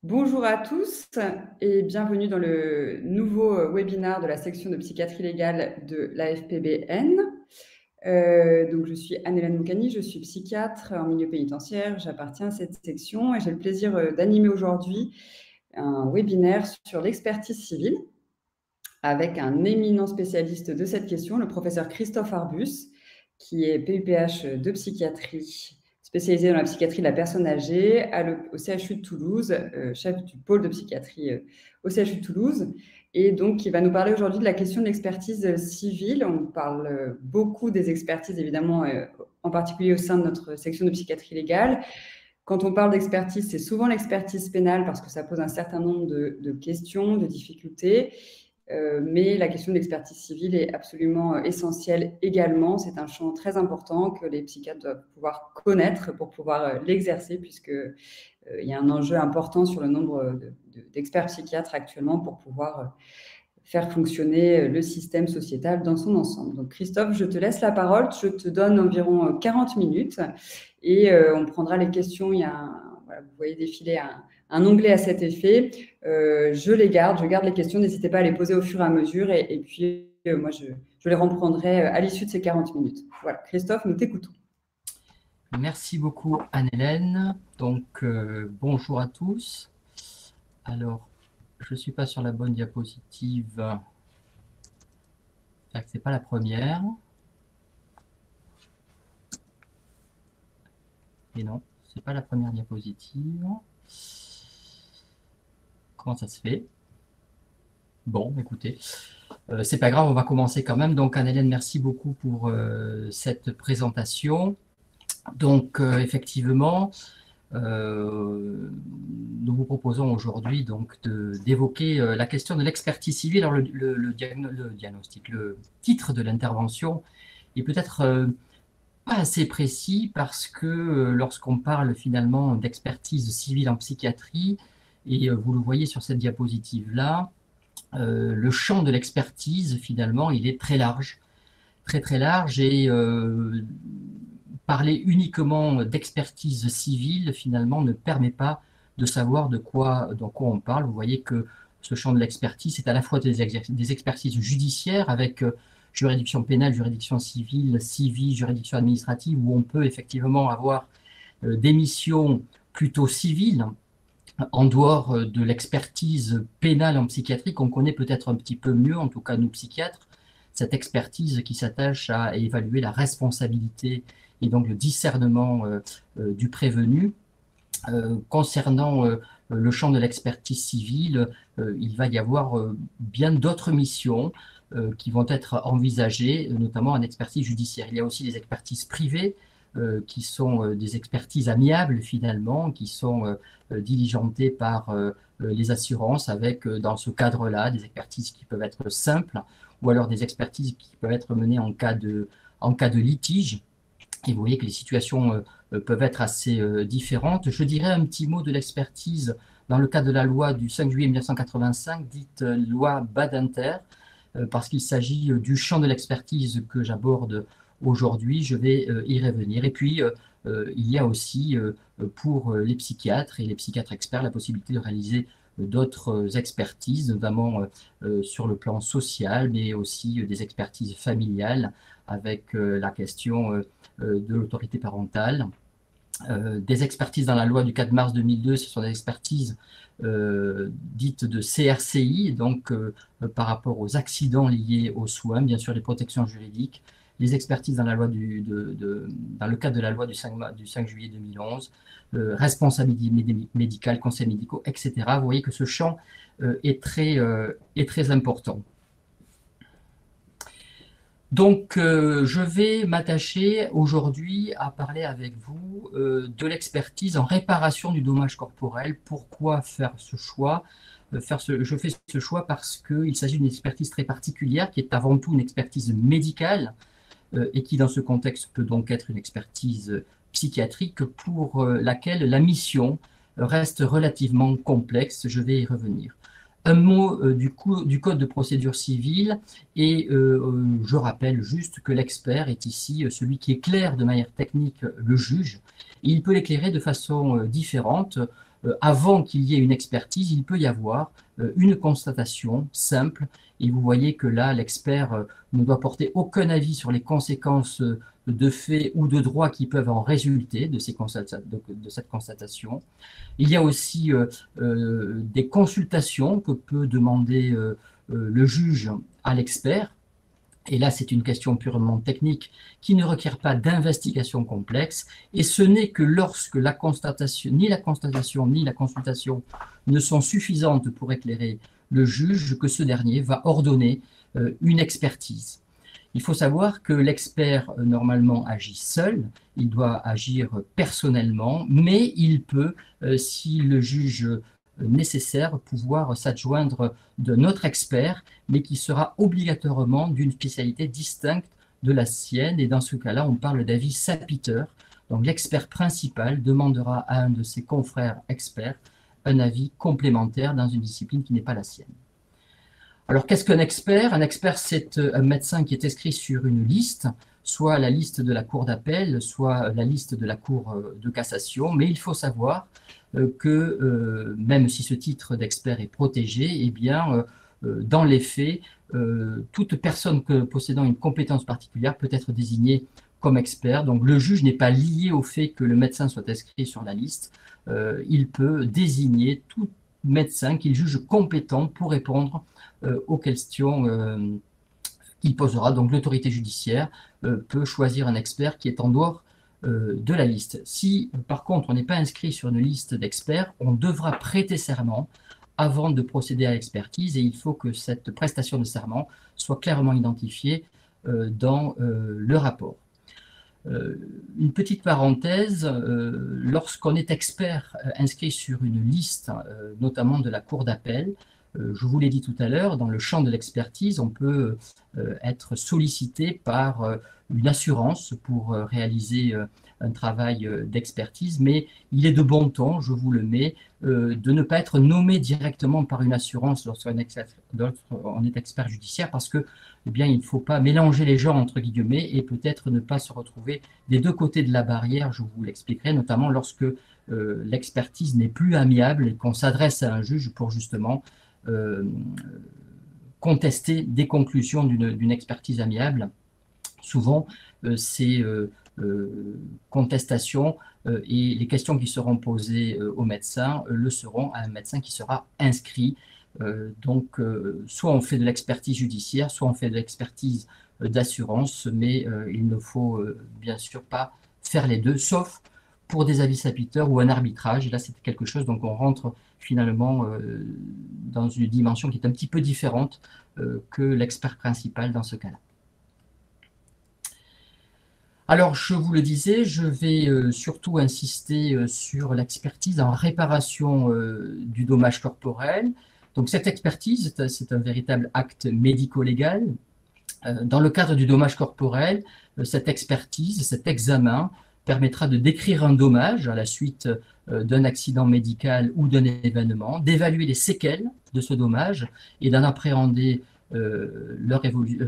Bonjour à tous et bienvenue dans le nouveau webinaire de la section de psychiatrie légale de l'AFPBN. Donc, je suis Anne-Hélène Moukani, je suis psychiatre en milieu pénitentiaire, j'appartiens à cette section et j'ai le plaisir d'animer aujourd'hui un webinaire sur l'expertise civile avec un éminent spécialiste de cette question, le professeur Christophe Arbus, qui est PUPH de psychiatrie, spécialisé dans la psychiatrie de la personne âgée au CHU de Toulouse, chef du pôle de psychiatrie au CHU de Toulouse, et donc qui va nous parler aujourd'hui de la question de l'expertise civile. On parle beaucoup des expertises, évidemment, en particulier au sein de notre section de psychiatrie légale. Quand on parle d'expertise, c'est souvent l'expertise pénale parce que ça pose un certain nombre de questions, de difficultés. Mais la question de l'expertise civile est absolument essentielle également. C'est un champ très important que les psychiatres doivent pouvoir connaître pour pouvoir l'exercer, puisqu'il y a un enjeu important sur le nombre d'experts psychiatres actuellement pour pouvoir faire fonctionner le système sociétal dans son ensemble. Donc Christophe, je te laisse la parole. Je te donne environ 40 minutes et on prendra les questions. Voilà, vous voyez défiler un onglet à cet effet. Je garde les questions. N'hésitez pas à les poser au fur et à mesure. Et puis, moi, je les reprendrai à l'issue de ces 40 minutes. Voilà, Christophe, nous t'écoutons. Merci beaucoup Anne-Hélène. Donc, bonjour à tous. Alors, je ne suis pas sur la bonne diapositive. Ce n'est pas la première. Et non, ce n'est pas la première diapositive. Comment ça se fait? Bon, écoutez, c'est pas grave, on va commencer quand même. Donc, Anne-Hélène, merci beaucoup pour cette présentation. Donc, effectivement, nous vous proposons aujourd'hui donc d'évoquer la question de l'expertise civile. Alors, le diagnostic, le titre de l'intervention est peut-être pas assez précis parce que lorsqu'on parle finalement d'expertise civile en psychiatrie, et vous le voyez sur cette diapositive-là, le champ de l'expertise, finalement, il est très large, très large, et parler uniquement d'expertise civile, finalement, ne permet pas de savoir de quoi on parle. Vous voyez que ce champ de l'expertise, c'est à la fois des expertises judiciaires avec juridiction pénale, juridiction civile, juridiction administrative, où on peut effectivement avoir des missions plutôt civiles, en dehors de l'expertise pénale en psychiatrie qu'on connaît peut-être un petit peu mieux, en tout cas nous psychiatres, cette expertise qui s'attache à évaluer la responsabilité et donc le discernement du prévenu. Concernant le champ de l'expertise civile, il va y avoir bien d'autres missions qui vont être envisagées, notamment en expertise judiciaire. Il y a aussi des expertises privées, qui sont des expertises amiables finalement, qui sont diligentées par les assurances avec, dans ce cadre-là, des expertises qui peuvent être simples ou alors des expertises qui peuvent être menées en cas de litige. Et vous voyez que les situations peuvent être assez différentes. Je dirais un petit mot de l'expertise dans le cadre de la loi du 5 juillet 1985, dite loi Badinter, parce qu'il s'agit du champ de l'expertise que j'aborde aujourd'hui. Je vais y revenir. Et puis, il y a aussi pour les psychiatres et les psychiatres experts la possibilité de réaliser d'autres expertises, notamment sur le plan social, mais aussi des expertises familiales avec la question de l'autorité parentale. Des expertises dans la loi du 4 mars 2002, ce sont des expertises dites de CRCI, donc par rapport aux accidents liés aux soins, bien sûr les protections juridiques, les expertises dans la loi dans le cadre de la loi du 5 juillet 2011, responsabilité médicale, conseils médicaux, etc. Vous voyez que ce champ est très important. Donc, je vais m'attacher aujourd'hui à parler avec vous de l'expertise en réparation du dommage corporel. Pourquoi faire ce choix? Je fais ce choix parce qu'il s'agit d'une expertise très particulière qui est avant tout une expertise médicale et qui, dans ce contexte, peut donc être une expertise psychiatrique pour laquelle la mission reste relativement complexe. Je vais y revenir. Un mot du Code de procédure civile et je rappelle juste que l'expert est ici celui qui éclaire de manière technique le juge. Et il peut l'éclairer de façon différente avant qu'il y ait une expertise, il peut y avoir une constatation simple. Et vous voyez que là, l'expert ne doit porter aucun avis sur les conséquences de fait ou de droit qui peuvent en résulter de cette constatation. Il y a aussi des consultations que peut demander le juge à l'expert. Et là, c'est une question purement technique qui ne requiert pas d'investigation complexe. Et ce n'est que lorsque la constatation ni la consultation ne sont suffisantes pour éclairer le juge que ce dernier va ordonner une expertise. Il faut savoir que l'expert, normalement, agit seul, il doit agir personnellement, mais il peut, si le juge nécessaire, pouvoir s'adjoindre d'un autre expert, mais qui sera obligatoirement d'une spécialité distincte de la sienne. Et dans ce cas-là, on parle d'avis sapiteur. Donc l'expert principal demandera à un de ses confrères experts un avis complémentaire dans une discipline qui n'est pas la sienne. Alors, qu'est-ce qu'un expert? Un expert, c'est un médecin qui est inscrit sur une liste, soit la liste de la cour d'appel, soit la liste de la cour de cassation. Mais il faut savoir que même si ce titre d'expert est protégé, eh bien, dans les faits, toute personne possédant une compétence particulière peut être désignée comme expert. Donc, le juge n'est pas lié au fait que le médecin soit inscrit sur la liste. Il peut désigner tout médecin qu'il juge compétent pour répondre aux questions qu'il posera. Donc l'autorité judiciaire peut choisir un expert qui est en dehors de la liste. Si par contre on n'est pas inscrit sur une liste d'experts, on devra prêter serment avant de procéder à l'expertise et il faut que cette prestation de serment soit clairement identifiée dans le rapport. Une petite parenthèse, lorsqu'on est expert inscrit sur une liste, notamment de la cour d'appel, je vous l'ai dit tout à l'heure, dans le champ de l'expertise, on peut être sollicité par une assurance pour réaliser un travail d'expertise, mais il est de bon ton, je vous le mets, de ne pas être nommé directement par une assurance lorsqu'on est expert judiciaire, parce que, eh bien, il ne faut pas mélanger les genres, entre guillemets, et peut-être ne pas se retrouver des deux côtés de la barrière, je vous l'expliquerai, notamment lorsque l'expertise n'est plus amiable et qu'on s'adresse à un juge pour justement contester des conclusions d'une expertise amiable. Souvent, ces contestations et les questions qui seront posées au médecin le seront à un médecin qui sera inscrit. Donc, soit on fait de l'expertise judiciaire, soit on fait de l'expertise d'assurance, mais il ne faut bien sûr pas faire les deux, sauf pour des avis sapiteurs ou un arbitrage. Et là, c'est quelque chose, donc on rentre finalement dans une dimension qui est un petit peu différente que l'expert principal dans ce cas-là. Alors, je vous le disais, je vais surtout insister sur l'expertise en réparation du dommage corporel. Donc, cette expertise, c'est un véritable acte médico-légal. Dans le cadre du dommage corporel, cette expertise, cet examen, permettra de décrire un dommage à la suite d'un accident médical ou d'un événement, d'évaluer les séquelles de ce dommage et d'en appréhender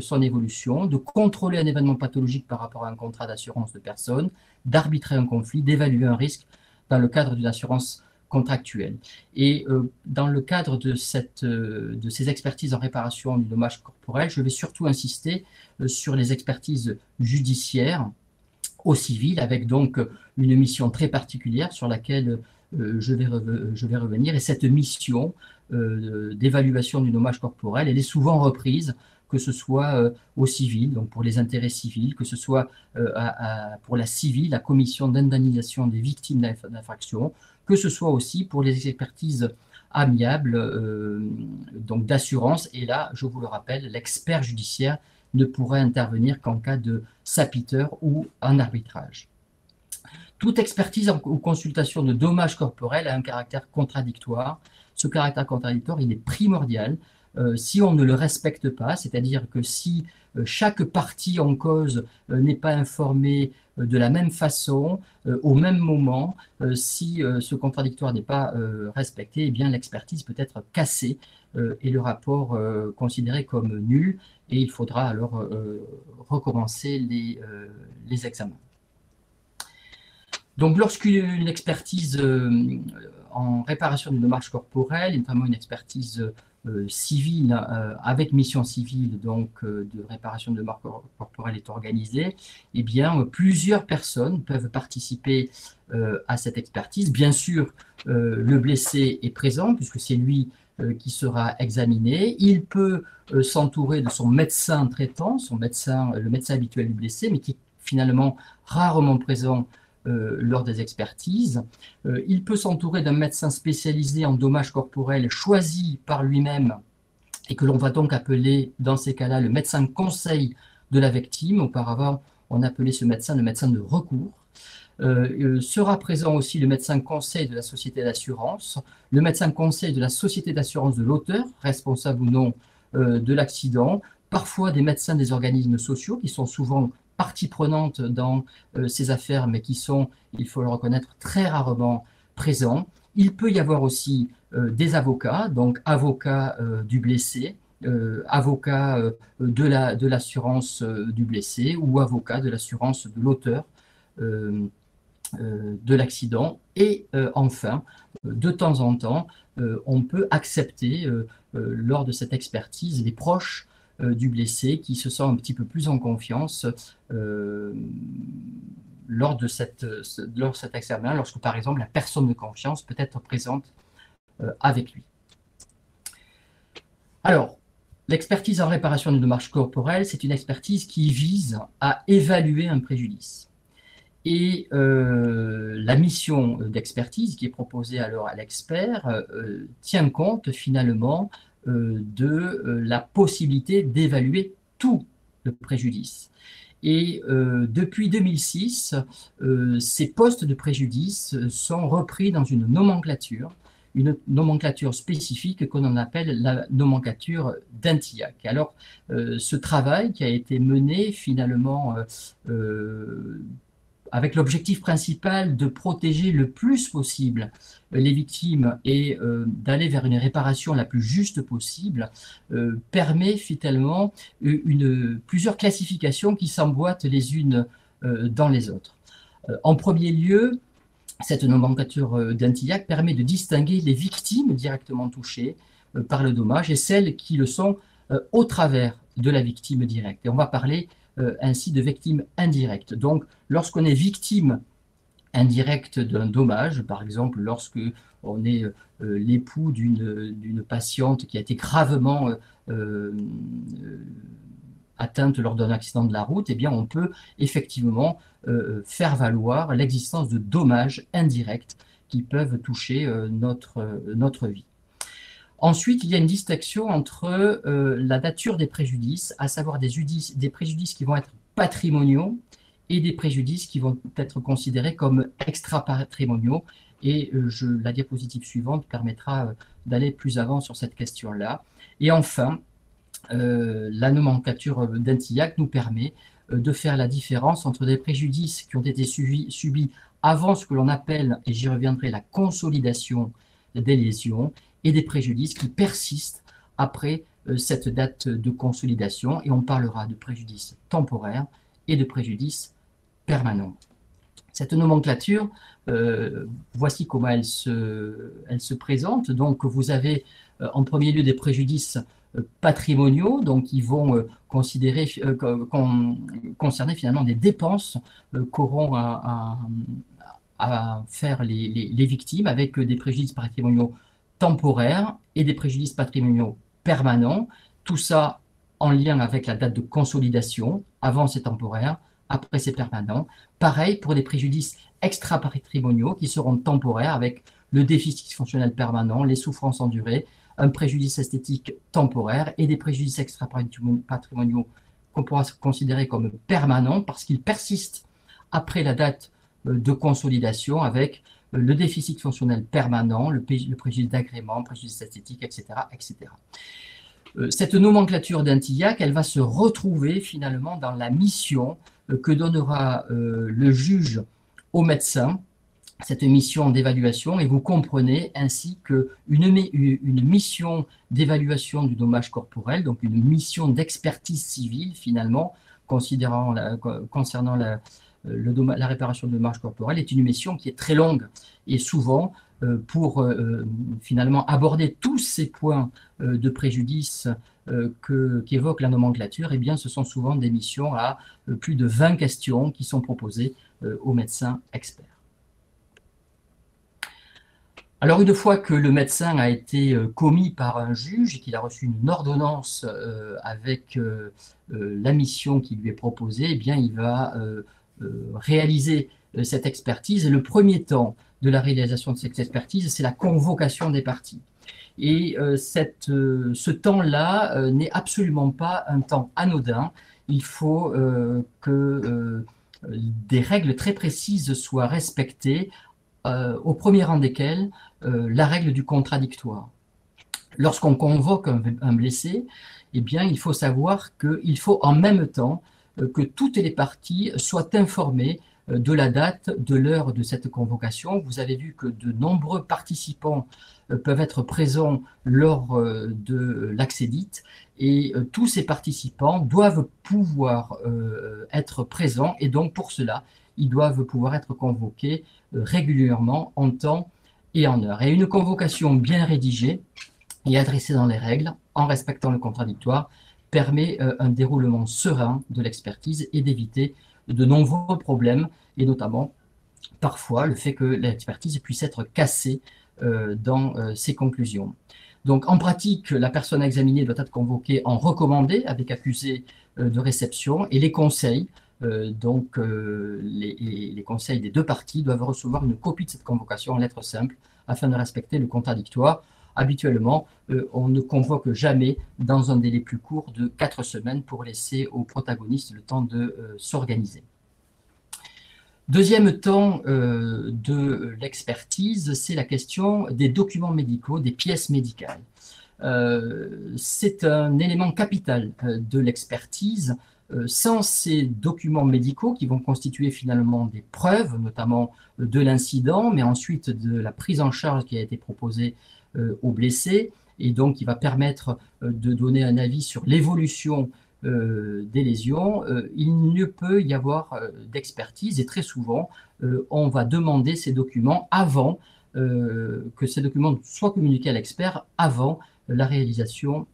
son évolution, de contrôler un événement pathologique par rapport à un contrat d'assurance de personne, d'arbitrer un conflit, d'évaluer un risque dans le cadre d'une assurance contractuelle. Et dans le cadre de ces expertises en réparation du dommage corporel, je vais surtout insister sur les expertises judiciaires au civil, avec donc une mission très particulière sur laquelle je vais revenir. Et cette mission d'évaluation du dommage corporel, elle est souvent reprise, que ce soit au civil, donc pour les intérêts civils, que ce soit pour la civile, la commission d'indemnisation des victimes d'infractions, que ce soit aussi pour les expertises amiables, donc d'assurance. Et là, je vous le rappelle, l'expert judiciaire ne pourrait intervenir qu'en cas de sapiteur ou en arbitrage. Toute expertise ou consultation de dommages corporels a un caractère contradictoire. Ce caractère contradictoire, il est primordial. Si on ne le respecte pas, c'est-à-dire que si chaque partie en cause n'est pas informée de la même façon, au même moment, si ce contradictoire n'est pas respecté, eh bien l'expertise peut être cassée et le rapport considéré comme nul, et il faudra alors recommencer les examens. Donc, lorsqu'une expertise en réparation du dommage corporel, notamment une expertise civile avec mission civile, donc de réparation de dommage corporel est organisée, eh bien, plusieurs personnes peuvent participer à cette expertise. Bien sûr, le blessé est présent puisque c'est lui qui sera examiné. Il peut s'entourer de son médecin traitant, le médecin habituel du blessé, mais qui est finalement rarement présent lors des expertises. Il peut s'entourer d'un médecin spécialisé en dommages corporels choisi par lui-même et que l'on va donc appeler dans ces cas-là le médecin conseil de la victime. Auparavant, on appelait ce médecin le médecin de recours. Sera présent aussi le médecin conseil de la société d'assurance, le médecin conseil de la société d'assurance de l'auteur, responsable ou non de l'accident, parfois des médecins des organismes sociaux qui sont souvent partie prenante dans ces affaires, mais qui sont, il faut le reconnaître, très rarement présents. Il peut y avoir aussi des avocats, donc avocats du blessé, avocats de l'assurance du blessé ou avocats de l'assurance de l'auteur de l'accident. Et enfin, de temps en temps, on peut accepter lors de cette expertise les proches du blessé qui se sent un petit peu plus en confiance lors de cet examen, lorsque par exemple la personne de confiance peut être présente avec lui. Alors, l'expertise en réparation du dommage corporel, c'est une expertise qui vise à évaluer un préjudice. Et la mission d'expertise qui est proposée alors à l'expert tient compte finalement de la possibilité d'évaluer tout le préjudice. Et depuis 2006, ces postes de préjudice sont repris dans une nomenclature spécifique qu'on appelle la nomenclature d'Antillac. Alors, ce travail qui a été mené finalement avec l'objectif principal de protéger le plus possible les victimes et d'aller vers une réparation la plus juste possible, permet finalement plusieurs classifications qui s'emboîtent les unes dans les autres. En premier lieu, cette nomenclature d'Antillac permet de distinguer les victimes directement touchées par le dommage et celles qui le sont au travers de la victime directe. Et on va parler ainsi de victimes indirectes. Donc, lorsqu'on est victime indirecte d'un dommage, par exemple lorsque on est l'époux d'une patiente qui a été gravement atteinte lors d'un accident de la route, eh bien on peut effectivement faire valoir l'existence de dommages indirects qui peuvent toucher notre vie. Ensuite, il y a une distinction entre la nature des préjudices, à savoir des préjudices qui vont être patrimoniaux et des préjudices qui vont être considérés comme extra-patrimoniaux. Et la diapositive suivante permettra d'aller plus avant sur cette question-là. Et enfin, la nomenclature d'Antillac nous permet de faire la différence entre des préjudices qui ont été subis avant ce que l'on appelle, et j'y reviendrai, la consolidation des lésions, et des préjudices qui persistent après cette date de consolidation, et on parlera de préjudice temporaire et de préjudice permanent. Cette nomenclature, voici comment elle se présente. Donc, vous avez en premier lieu des préjudices patrimoniaux, donc qui vont concerner finalement des dépenses qu'auront à faire les victimes, avec des préjudices patrimoniaux temporaires et des préjudices patrimoniaux permanents. Tout ça en lien avec la date de consolidation. Avant, c'est temporaire, après, c'est permanent. Pareil pour des préjudices extra-patrimoniaux qui seront temporaires avec le déficit fonctionnel permanent, les souffrances endurées, un préjudice esthétique temporaire et des préjudices extra-patrimoniaux qu'on pourra considérer comme permanents parce qu'ils persistent après la date de consolidation avec le déficit fonctionnel permanent, le préjudice d'agrément, le préjudice esthétique, etc., etc. Cette nomenclature d'Antillac, elle va se retrouver finalement dans la mission que donnera le juge au médecin, cette mission d'évaluation, et vous comprenez ainsi qu'une mission d'évaluation du dommage corporel, donc une mission d'expertise civile finalement, concernant la réparation de dommages corporels est une mission qui est très longue. Et souvent, pour finalement aborder tous ces points de préjudice qu'évoque la nomenclature, eh bien, ce sont souvent des missions à plus de 20 questions qui sont proposées aux médecins experts. Alors, une fois que le médecin a été commis par un juge et qu'il a reçu une ordonnance avec la mission qui lui est proposée, eh bien, il va réaliser cette expertise. Et le premier temps de la réalisation de cette expertise, c'est la convocation des parties. Et ce temps-là n'est absolument pas un temps anodin. Il faut que des règles très précises soient respectées, au premier rang desquelles la règle du contradictoire. Lorsqu'on convoque un blessé, eh bien, il faut savoir qu'il faut en même temps que toutes les parties soient informées de la date, de l'heure de cette convocation. Vous avez vu que de nombreux participants peuvent être présents lors de l'accédite et tous ces participants doivent pouvoir être présents et donc pour cela, ils doivent pouvoir être convoqués régulièrement en temps et en heure. Et une convocation bien rédigée et adressée dans les règles, en respectant le contradictoire, permet un déroulement serein de l'expertise et d'éviter de nombreux problèmes, et notamment parfois le fait que l'expertise puisse être cassée dans ses conclusions. Donc en pratique, la personne examinée doit être convoquée en recommandé avec accusé de réception et les conseils, les conseils des deux parties doivent recevoir une copie de cette convocation en lettres simples afin de respecter le contradictoire. Habituellement, on ne convoque jamais dans un délai plus court de 4 semaines pour laisser aux protagonistes le temps de s'organiser. Deuxième temps de l'expertise, c'est la question des documents médicaux, des pièces médicales. C'est un élément capital de l'expertise. Sans ces documents médicaux qui vont constituer finalement des preuves, notamment de l'incident, mais ensuite de la prise en charge qui a été proposée aux blessés, et donc qui va permettre de donner un avis sur l'évolution des lésions, il ne peut y avoir d'expertise et très souvent on va demander ces documents avant que ces documents soient communiqués à l'expert avant la réalisation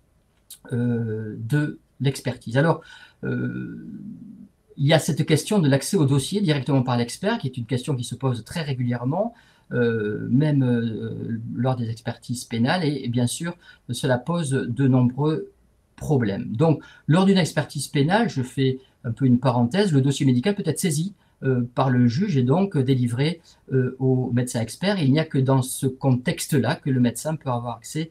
de l'expertise. Alors, il y a cette question de l'accès au dossier directement par l'expert, qui est une question qui se pose très régulièrement, même lors des expertises pénales, et bien sûr, cela pose de nombreux problèmes. Donc, lors d'une expertise pénale, je fais un peu une parenthèse, le dossier médical peut être saisi par le juge et donc délivré au médecin expert. Et il n'y a que dans ce contexte-là que le médecin peut avoir accès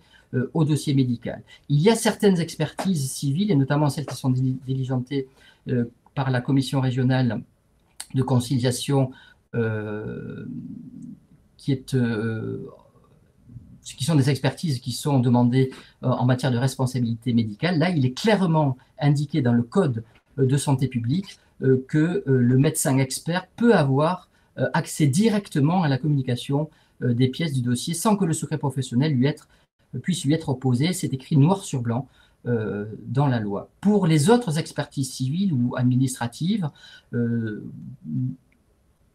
au dossier médical. Il y a certaines expertises civiles, et notamment celles qui sont diligentées par la commission régionale de conciliation, qui sont des expertises qui sont demandées en matière de responsabilité médicale. Là, il est clairement indiqué dans le code de santé publique que le médecin expert peut avoir accès directement à la communication des pièces du dossier sans que le secret professionnel puisse lui être opposé. C'est écrit noir sur blanc dans la loi. Pour les autres expertises civiles ou administratives,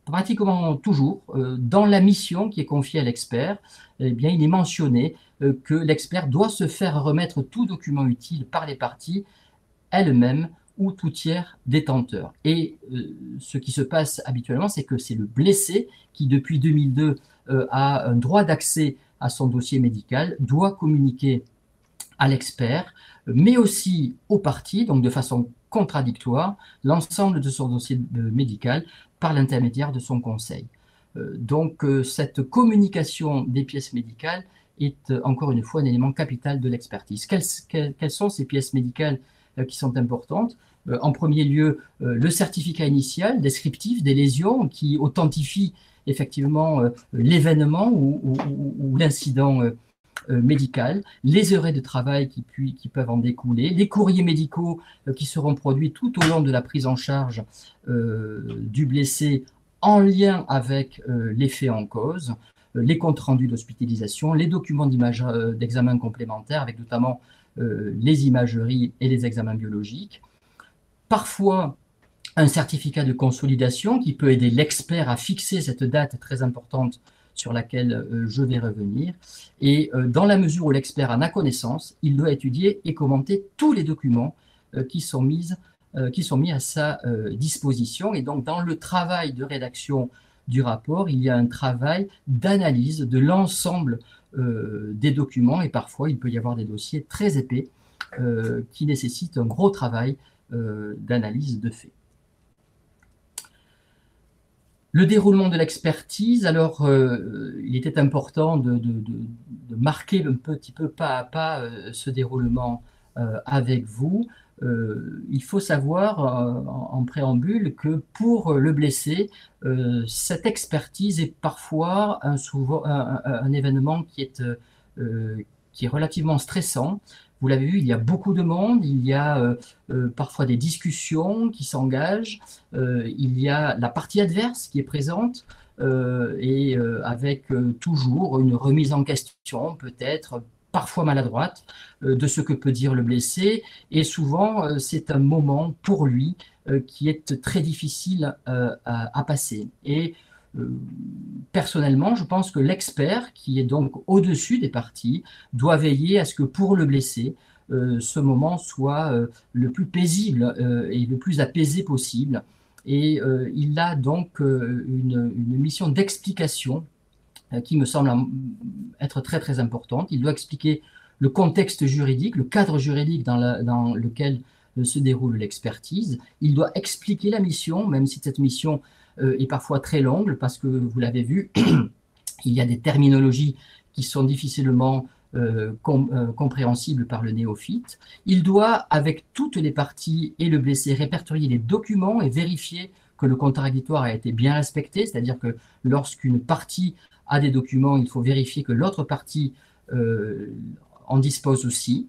pratiquement toujours, dans la mission qui est confiée à l'expert, eh bien, il est mentionné que l'expert doit se faire remettre tout document utile par les parties elles-mêmes ou tout tiers détenteur. Et ce qui se passe habituellement, c'est que c'est le blessé qui, depuis 2002, a un droit d'accès à son dossier médical, doit communiquer à l'expert, mais aussi aux parties, donc de façon contradictoire, l'ensemble de son dossier médical par l'intermédiaire de son conseil. Donc cette communication des pièces médicales est encore une fois un élément capital de l'expertise. Quelles sont ces pièces médicales qui sont importantes? En premier lieu, le certificat initial descriptif des lésions qui authentifie effectivement l'événement ou l'incident médical, les arrêts de travail qui peuvent en découler, les courriers médicaux qui seront produits tout au long de la prise en charge du blessé en lien avec les faits en cause, les comptes rendus d'hospitalisation, les documents d'examen complémentaires avec notamment les imageries et les examens biologiques. Parfois, un certificat de consolidation qui peut aider l'expert à fixer cette date très importante sur laquelle je vais revenir. Et dans la mesure où l'expert en a connaissance, il doit étudier et commenter tous les documents qui sont mis à sa disposition. Et donc, dans le travail de rédaction du rapport, il y a un travail d'analyse de l'ensemble des documents. Et parfois, il peut y avoir des dossiers très épais qui nécessitent un gros travail d'analyse de faits. Le déroulement de l'expertise, alors il était important de marquer un petit peu pas à pas ce déroulement avec vous. Il faut savoir en préambule que pour le blessé, cette expertise est parfois un événement qui est relativement stressant. Vous l'avez vu, il y a beaucoup de monde, il y a parfois des discussions qui s'engagent, il y a la partie adverse qui est présente et avec toujours une remise en question, peut-être parfois maladroite, de ce que peut dire le blessé. Et souvent, c'est un moment pour lui qui est très difficile à passer. Et personnellement, je pense que l'expert, qui est donc au-dessus des parties, doit veiller à ce que pour le blessé, ce moment soit le plus paisible et le plus apaisé possible. Et il a donc une mission d'explication qui me semble être très très importante. Il doit expliquer le contexte juridique, le cadre juridique dans lequel se déroule l'expertise. Il doit expliquer la mission, même si cette mission est parfois très longue, parce que vous l'avez vu, il y a des terminologies qui sont difficilement compréhensibles par le néophyte. Il doit, avec toutes les parties et le blessé, répertorier les documents et vérifier que le contradictoire a été bien respecté, c'est-à-dire que lorsqu'une partie a des documents, il faut vérifier que l'autre partie en dispose aussi.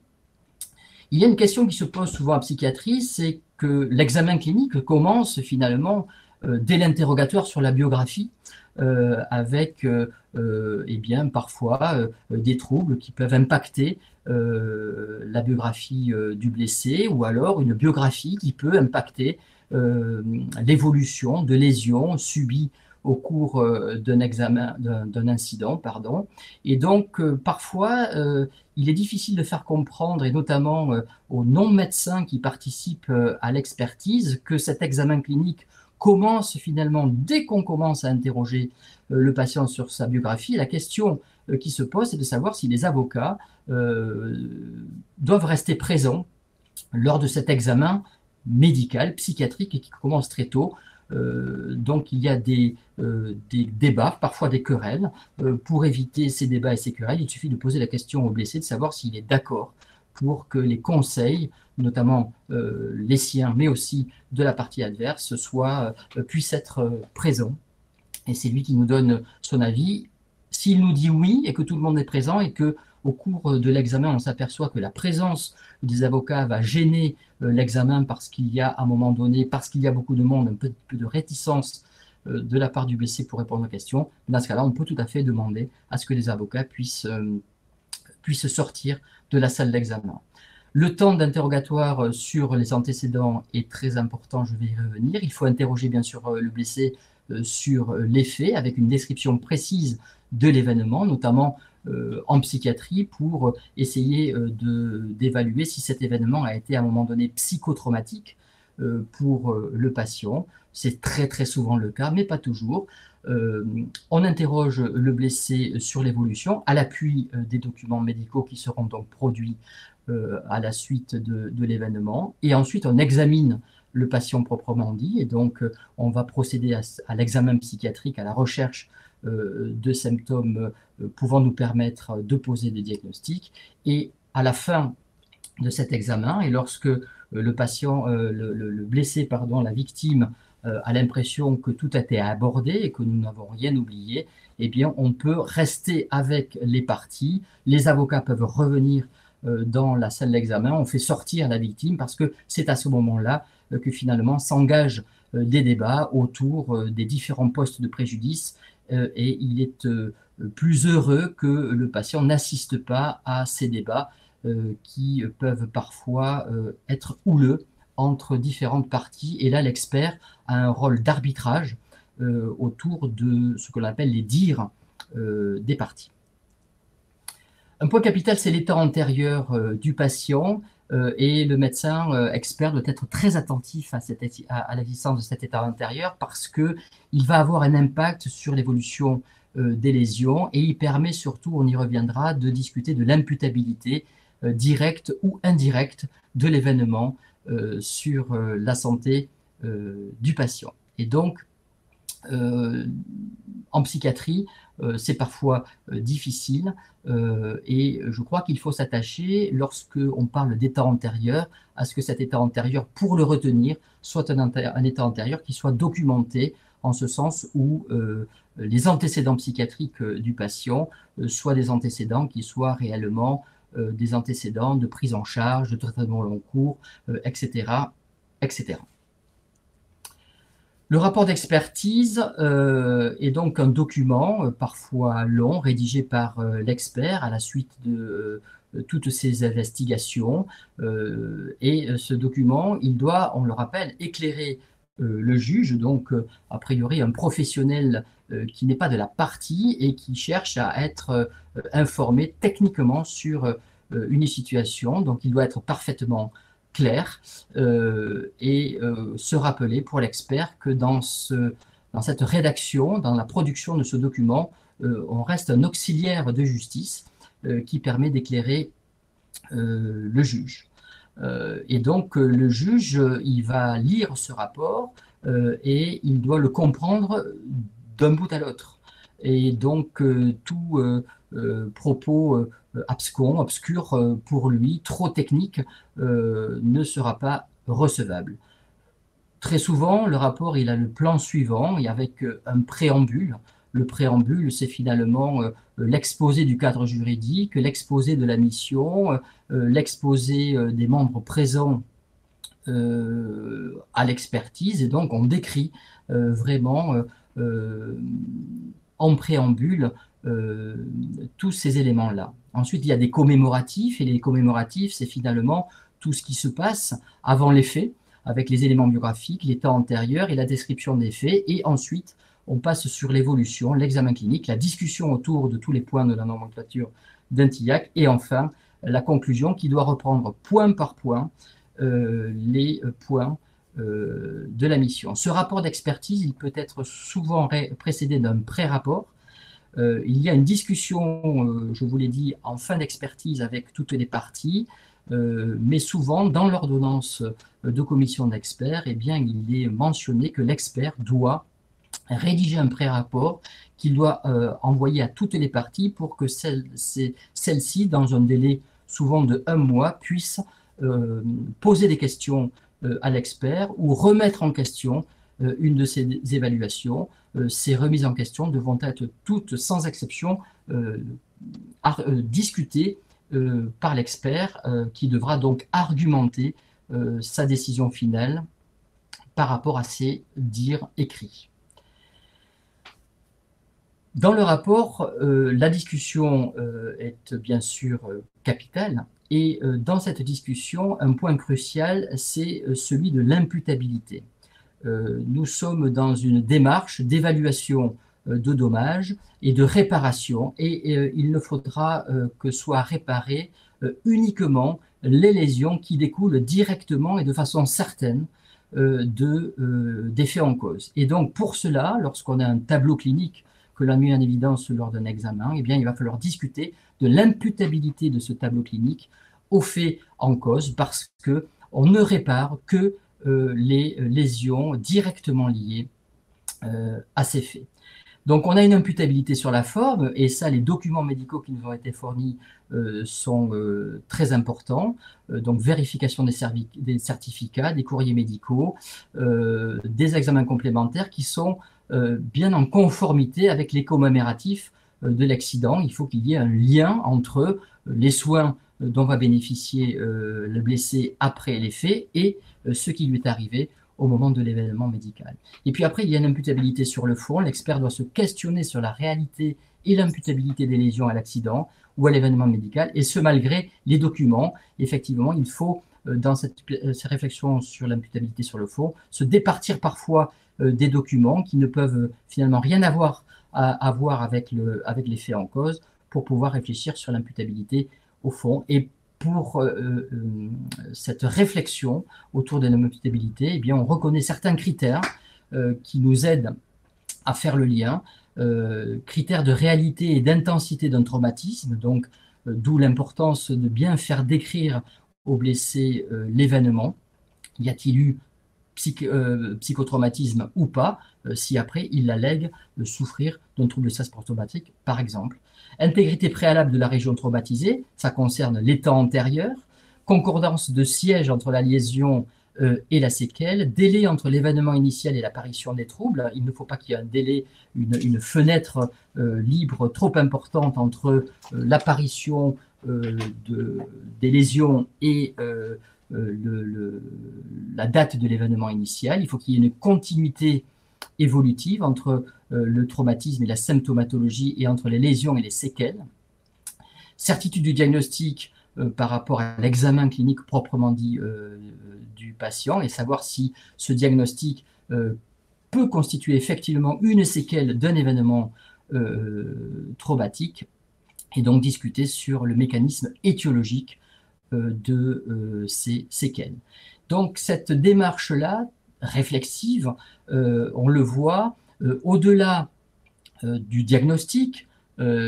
Il y a une question qui se pose souvent en psychiatrie, c'est que l'examen clinique commence finalement dès l'interrogatoire sur la biographie, avec eh bien, parfois des troubles qui peuvent impacter la biographie du blessé, ou alors une biographie qui peut impacter l'évolution de lésions subies au cours d'un incident, pardon. Et donc, parfois, il est difficile de faire comprendre, et notamment aux non-médecins qui participent à l'expertise, que cet examen clinique commence finalement dès qu'on commence à interroger le patient sur sa biographie. La question qui se pose, c'est de savoir si les avocats doivent rester présents lors de cet examen médical, psychiatrique, et qui commence très tôt. Donc il y a des débats, parfois des querelles. Pour éviter ces débats et ces querelles, il suffit de poser la question au blessé, de savoir s'il est d'accord pour que les conseils, notamment les siens, mais aussi de la partie adverse, puissent être présents. Et c'est lui qui nous donne son avis. S'il nous dit oui et que tout le monde est présent et que au cours de l'examen, on s'aperçoit que la présence des avocats va gêner l'examen parce qu'il y a, à un moment donné, parce qu'il y a beaucoup de monde, un peu de réticence de la part du blessé pour répondre aux questions. Dans ce cas-là, on peut tout à fait demander à ce que les avocats puissent sortir de la salle d'examen. Le temps d'interrogatoire sur les antécédents est très important, je vais y revenir. Il faut interroger bien sûr le blessé sur les faits avec une description précise de l'événement, notamment en psychiatrie, pour essayer d'évaluer si cet événement a été à un moment donné psychotraumatique pour le patient. C'est très très souvent le cas, mais pas toujours. On interroge le blessé sur l'évolution à l'appui des documents médicaux qui seront donc produits à la suite de l'événement. Et ensuite, on examine le patient proprement dit. Et donc, on va procéder à l'examen psychiatrique, à la recherche de symptômes pouvant nous permettre de poser des diagnostics. Et à la fin de cet examen, et lorsque le patient, le blessé, pardon, la victime, a l'impression que tout a été abordé et que nous n'avons rien oublié, eh bien, on peut rester avec les parties. Les avocats peuvent revenir dans la salle d'examen. On fait sortir la victime parce que c'est à ce moment-là que finalement s'engagent des débats autour des différents postes de préjudice et il est plus heureux que le patient n'assiste pas à ces débats qui peuvent parfois être houleux entre différentes parties. Et là, l'expert a un rôle d'arbitrage autour de ce que l'on appelle les dires des parties. Un point capital, c'est l'état antérieur du patient et le médecin expert doit être très attentif à l'existence de cet état antérieur parce qu'il va avoir un impact sur l'évolution des lésions et il permet surtout, on y reviendra, de discuter de l'imputabilité directe ou indirecte de l'événement sur la santé du patient. Et donc, en psychiatrie, c'est parfois difficile et je crois qu'il faut s'attacher, lorsqu'on parle d'état antérieur, à ce que cet état antérieur, pour le retenir, soit un état antérieur qui soit documenté, en ce sens où les antécédents psychiatriques du patient soient des antécédents qui soient réellement des antécédents de prise en charge, de traitement long cours, etc., etc. Le rapport d'expertise est donc un document parfois long, rédigé par l'expert à la suite de toutes ces investigations. Et ce document, il doit, on le rappelle, éclairer le juge, donc a priori un professionnel qui n'est pas de la partie et qui cherche à être informé techniquement sur une situation. Donc il doit être parfaitement clair et se rappeler pour l'expert que dans cette rédaction, dans la production de ce document, on reste un auxiliaire de justice qui permet d'éclairer le juge. Et donc le juge, il va lire ce rapport et il doit le comprendre d'un bout à l'autre. Et donc tout propos abscon, obscur pour lui, trop technique, ne sera pas recevable. Très souvent, le rapport, il a le plan suivant, et avec un préambule. Le préambule, c'est finalement l'exposé du cadre juridique, l'exposé de la mission, l'exposé des membres présents à l'expertise, et donc on décrit vraiment en préambule tous ces éléments-là. Ensuite, il y a des commémoratifs, et les commémoratifs, c'est finalement tout ce qui se passe avant les faits, avec les éléments biographiques, l'état antérieur et la description des faits, et ensuite, on passe sur l'évolution, l'examen clinique, la discussion autour de tous les points de la nomenclature d'un TIAC, et enfin, la conclusion qui doit reprendre point par point les points de la mission. Ce rapport d'expertise, il peut être souvent précédé d'un pré-rapport. Il y a une discussion, je vous l'ai dit, en fin d'expertise avec toutes les parties, mais souvent, dans l'ordonnance de commission d'experts, eh bien, il est mentionné que l'expert doit rédiger un pré-rapport qu'il doit envoyer à toutes les parties pour que celles-ci, dans un délai souvent de 1 mois, puissent poser des questions à l'expert ou remettre en question une de ces évaluations. Ces remises en question devront être toutes, sans exception, discutées par l'expert qui devra donc argumenter sa décision finale par rapport à ces dires écrits. Dans le rapport, la discussion est bien sûr capitale et dans cette discussion, un point crucial, c'est celui de l'imputabilité. Nous sommes dans une démarche d'évaluation de dommages et de réparation et il ne faudra que soient réparées uniquement les lésions qui découlent directement et de façon certaine des faits en cause. Et donc pour cela, lorsqu'on a un tableau clinique que l'on a mis en évidence lors d'un examen, eh bien, il va falloir discuter de l'imputabilité de ce tableau clinique aux faits en cause parce qu'on ne répare que les lésions directement liées à ces faits. Donc on a une imputabilité sur la forme et ça, les documents médicaux qui nous ont été fournis sont très importants. Donc vérification des certificats, des courriers médicaux, des examens complémentaires qui sont bien en conformité avec les commémoratifs de l'accident. Il faut qu'il y ait un lien entre les soins dont va bénéficier le blessé après les faits et ce qui lui est arrivé au moment de l'événement médical. Et puis après, il y a une imputabilité sur le fond. L'expert doit se questionner sur la réalité et l'imputabilité des lésions à l'accident ou à l'événement médical, et ce malgré les documents. Effectivement, il faut dans ces réflexions sur l'imputabilité sur le fond, se départir parfois des documents qui ne peuvent finalement rien avoir à voir avec les faits en cause pour pouvoir réfléchir sur l'imputabilité au fond. Et pour cette réflexion autour de l'imputabilité, eh bien, on reconnaît certains critères qui nous aident à faire le lien, critères de réalité et d'intensité d'un traumatisme, donc d'où l'importance de bien faire décrire au blessé l'événement. Y a-t-il eu psychotraumatisme ou pas, si après il allègue souffrir d'un trouble de stress post-traumatique, par exemple. Intégrité préalable de la région traumatisée, ça concerne l'état antérieur. Concordance de siège entre la lésion et la séquelle. Délai entre l'événement initial et l'apparition des troubles. Il ne faut pas qu'il y ait un délai, une fenêtre libre trop importante entre l'apparition des lésions et la date de l'événement initial. Il faut qu'il y ait une continuité évolutive entre le traumatisme et la symptomatologie et entre les lésions et les séquelles. Certitude du diagnostic par rapport à l'examen clinique proprement dit du patient et savoir si ce diagnostic peut constituer effectivement une séquelle d'un événement traumatique et donc discuter sur le mécanisme étiologique de ces séquelles. Donc cette démarche-là, réflexive, on le voit, au-delà du diagnostic,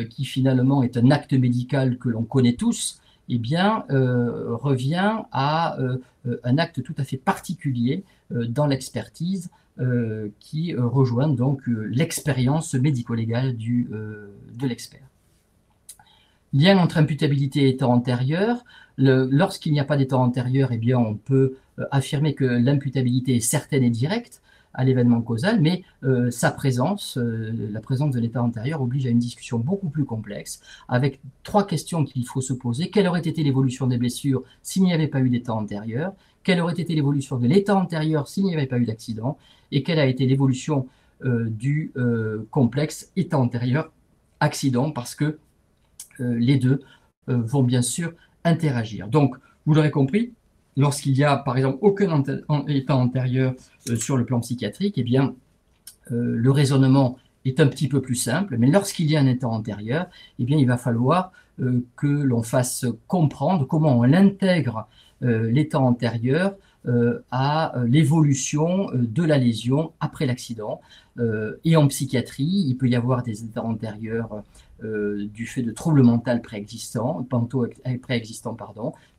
qui finalement est un acte médical que l'on connaît tous, eh bien, revient à un acte tout à fait particulier dans l'expertise qui rejoint donc l'expérience médico-légale de l'expert. Lien entre imputabilité et état antérieur. Lorsqu'il n'y a pas d'état antérieur, eh bien, on peut affirmer que l'imputabilité est certaine et directe à l'événement causal, mais sa présence, la présence de l'état antérieur oblige à une discussion beaucoup plus complexe, avec 3 questions qu'il faut se poser. Quelle aurait été l'évolution des blessures s'il n'y avait pas eu d'état antérieur? Quelle aurait été l'évolution de l'état antérieur s'il n'y avait pas eu d'accident? Et quelle a été l'évolution du complexe état antérieur-accident? Parce que les deux vont bien sûr interagir. Donc, vous l'aurez compris, lorsqu'il y a, par exemple, aucun état antérieur sur le plan psychiatrique, eh bien, le raisonnement est un petit peu plus simple, mais lorsqu'il y a un état antérieur, eh bien, il va falloir que l'on fasse comprendre comment on intègre l'état antérieur à l'évolution de la lésion après l'accident. Et en psychiatrie, il peut y avoir des états antérieurs du fait de troubles mentaux préexistants,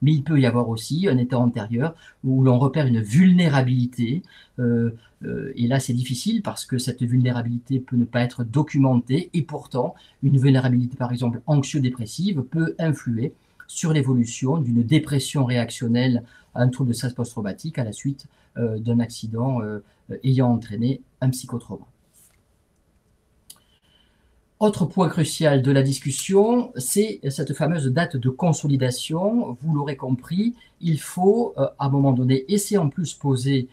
mais il peut y avoir aussi un état antérieur où l'on repère une vulnérabilité, et là c'est difficile parce que cette vulnérabilité peut ne pas être documentée, et pourtant une vulnérabilité par exemple anxio-dépressive peut influer sur l'évolution d'une dépression réactionnelle à un trouble de stress post-traumatique à la suite d'un accident ayant entraîné un psychotrauma. Autre point crucial de la discussion, c'est cette fameuse date de consolidation. Vous l'aurez compris, il faut, à un moment donné, et c'est en plus posé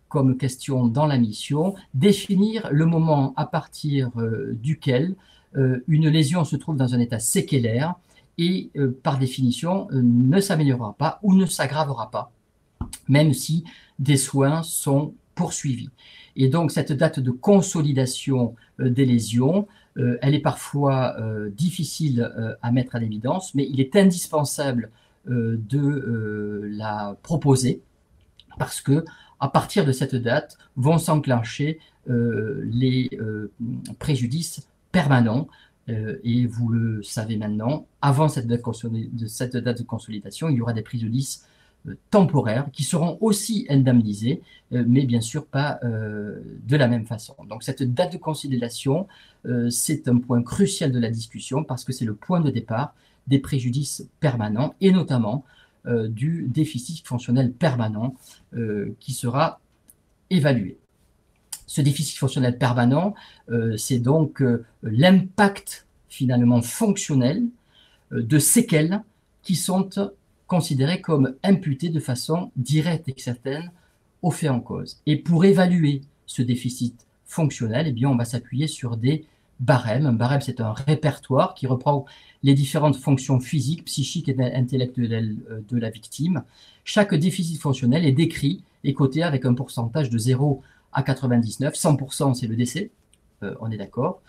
comme question dans la mission, définir le moment à partir duquel une lésion se trouve dans un état séquelaire et, par définition, ne s'améliorera pas ou ne s'aggravera pas, même si des soins sont poursuivis. Et donc, cette date de consolidation des lésions, elle est parfois difficile à mettre à l'évidence, mais il est indispensable de la proposer parce que à partir de cette date vont s'enclencher les préjudices permanents. Et vous le savez maintenant, avant cette date de consolidation, il y aura des préjudices temporaires qui seront aussi indemnisés, mais bien sûr pas de la même façon. Donc cette date de consolidation, c'est un point crucial de la discussion parce que c'est le point de départ des préjudices permanents et notamment du déficit fonctionnel permanent qui sera évalué. Ce déficit fonctionnel permanent, c'est donc l'impact finalement fonctionnel de séquelles qui sont considérées comme imputées de façon directe et certaine aux faits en cause. Et pour évaluer ce déficit fonctionnel, eh bien, on va s'appuyer sur des barème. Un barème, c'est un répertoire qui reprend les différentes fonctions physiques, psychiques et intellectuelles de la victime. Chaque déficit fonctionnel est décrit et coté avec un pourcentage de 0 à 99. 100%, c'est le décès, on est d'accord,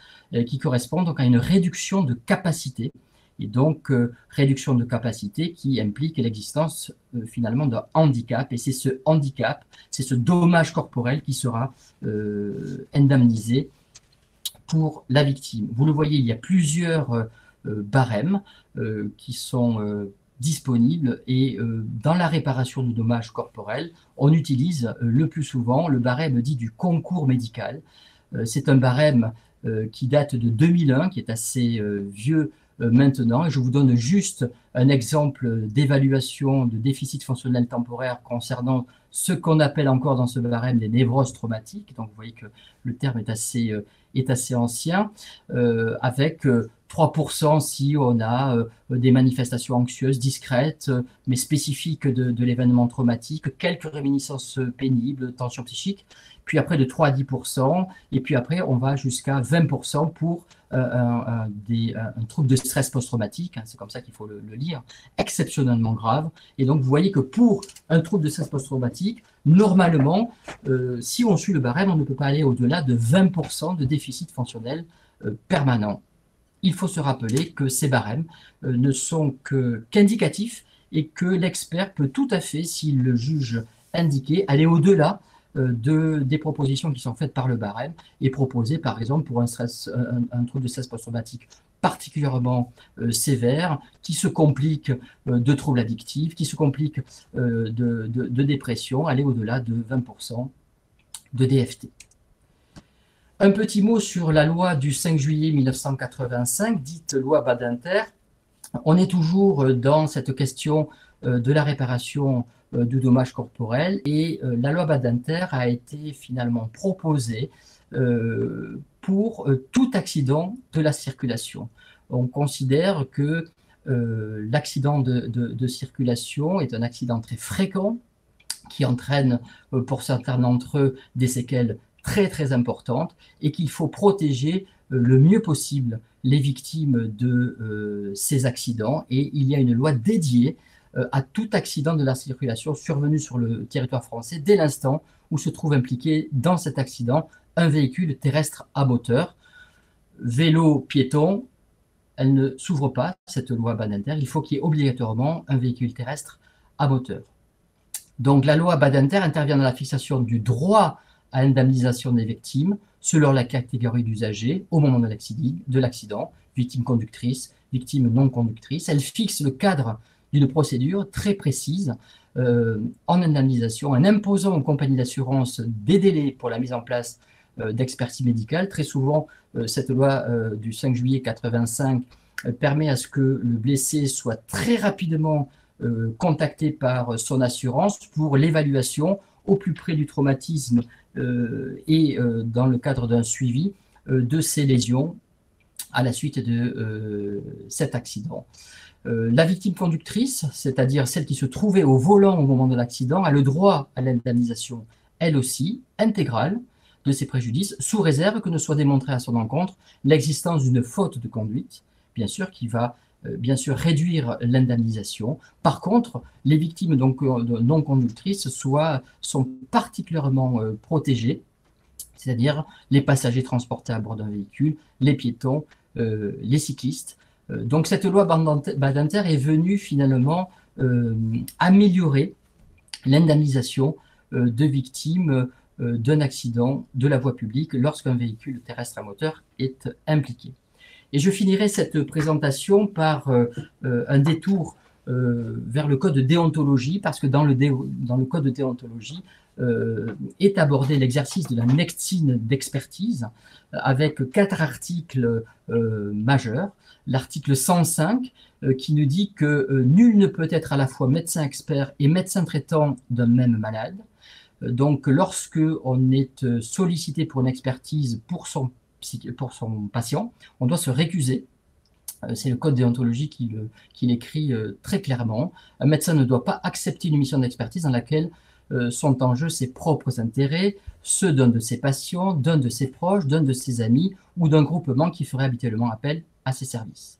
qui correspond donc à une réduction de capacité. Et donc, réduction de capacité qui implique l'existence finalement d'un handicap. Et c'est ce handicap, c'est ce dommage corporel qui sera indemnisé pour la victime. Vous le voyez, il y a plusieurs barèmes qui sont disponibles et dans la réparation du dommage corporel, on utilise le plus souvent le barème dit du concours médical. C'est un barème qui date de 2001, qui est assez vieux maintenant. Et je vous donne juste un exemple d'évaluation de déficit fonctionnel temporaire concernant ce qu'on appelle encore dans ce barème des névroses traumatiques. Donc vous voyez que le terme est assez ancien, avec 3% si on a des manifestations anxieuses discrètes, mais spécifiques de l'événement traumatique, quelques réminiscences pénibles, tension psychique, puis après de 3 à 10%, et puis après on va jusqu'à 20% pour un trouble de stress post-traumatique, hein, c'est comme ça qu'il faut le lire, exceptionnellement grave. Et donc vous voyez que pour un trouble de stress post-traumatique, normalement, si on suit le barème, on ne peut pas aller au-delà de 20% de déficit fonctionnel permanent. Il faut se rappeler que ces barèmes ne sont qu'indicatifs et que l'expert peut tout à fait, s'il le juge indiqué, aller au-delà des propositions qui sont faites par le barème et proposer, par exemple, pour un trouble de stress post-traumatique particulièrement sévère, qui se complique de troubles addictifs, qui se complique de dépression, aller au-delà de 20% de DFT. Un petit mot sur la loi du 5 juillet 1985, dite loi Badinter. On est toujours dans cette question de la réparation du dommage corporel et la loi Badinter a été finalement proposée pour tout accident de la circulation. On considère que l'accident de circulation est un accident très fréquent qui entraîne pour certains d'entre eux des séquelles très très importantes et qu'il faut protéger le mieux possible les victimes de ces accidents. Et il y a une loi dédiée à tout accident de la circulation survenu sur le territoire français dès l'instant où se trouve impliqué dans cet accident un véhicule terrestre à moteur. Vélo, piéton, elle ne s'ouvre pas, cette loi Badinter. Il faut qu'il y ait obligatoirement un véhicule terrestre à moteur. Donc la loi Badinter intervient dans la fixation du droit à indemnisation des victimes selon la catégorie d'usagers au moment de l'accident, victime conductrice, victime non conductrice. Elle fixe le cadre d'une procédure très précise en indemnisation, en imposant aux compagnies d'assurance des délais pour la mise en place d'expertise médicale. Très souvent, cette loi du 5 juillet 85 permet à ce que le blessé soit très rapidement contacté par son assurance pour l'évaluation au plus près du traumatisme et dans le cadre d'un suivi de ces lésions à la suite de cet accident. La victime conductrice, c'est-à-dire celle qui se trouvait au volant au moment de l'accident, a le droit à l'indemnisation, elle aussi, intégrale de ses préjudices, sous réserve que ne soit démontrée à son encontre l'existence d'une faute de conduite, bien sûr, qui va bien sûr réduire l'indemnisation. Par contre, les victimes donc, non conductrices sont particulièrement protégées, c'est-à-dire les passagers transportés à bord d'un véhicule, les piétons, les cyclistes. Donc cette loi Badinter est venue finalement améliorer l'indemnisation de victimes d'un accident de la voie publique lorsqu'un véhicule terrestre à moteur est impliqué. Et je finirai cette présentation par un détour vers le code de déontologie, parce que dans le code de déontologie est abordé l'exercice de la médecine d'expertise avec 4 articles majeurs. L'article 105 qui nous dit que nul ne peut être à la fois médecin expert et médecin traitant d'un même malade. Donc lorsque on est sollicité pour une expertise pour son patient, on doit se récuser. C'est le code déontologie qui l'écrit très clairement. Un médecin ne doit pas accepter une mission d'expertise dans laquelle sont en jeu ses propres intérêts, ceux d'un de ses patients, d'un de ses proches, d'un de ses amis ou d'un groupement qui ferait habituellement appel à ses services.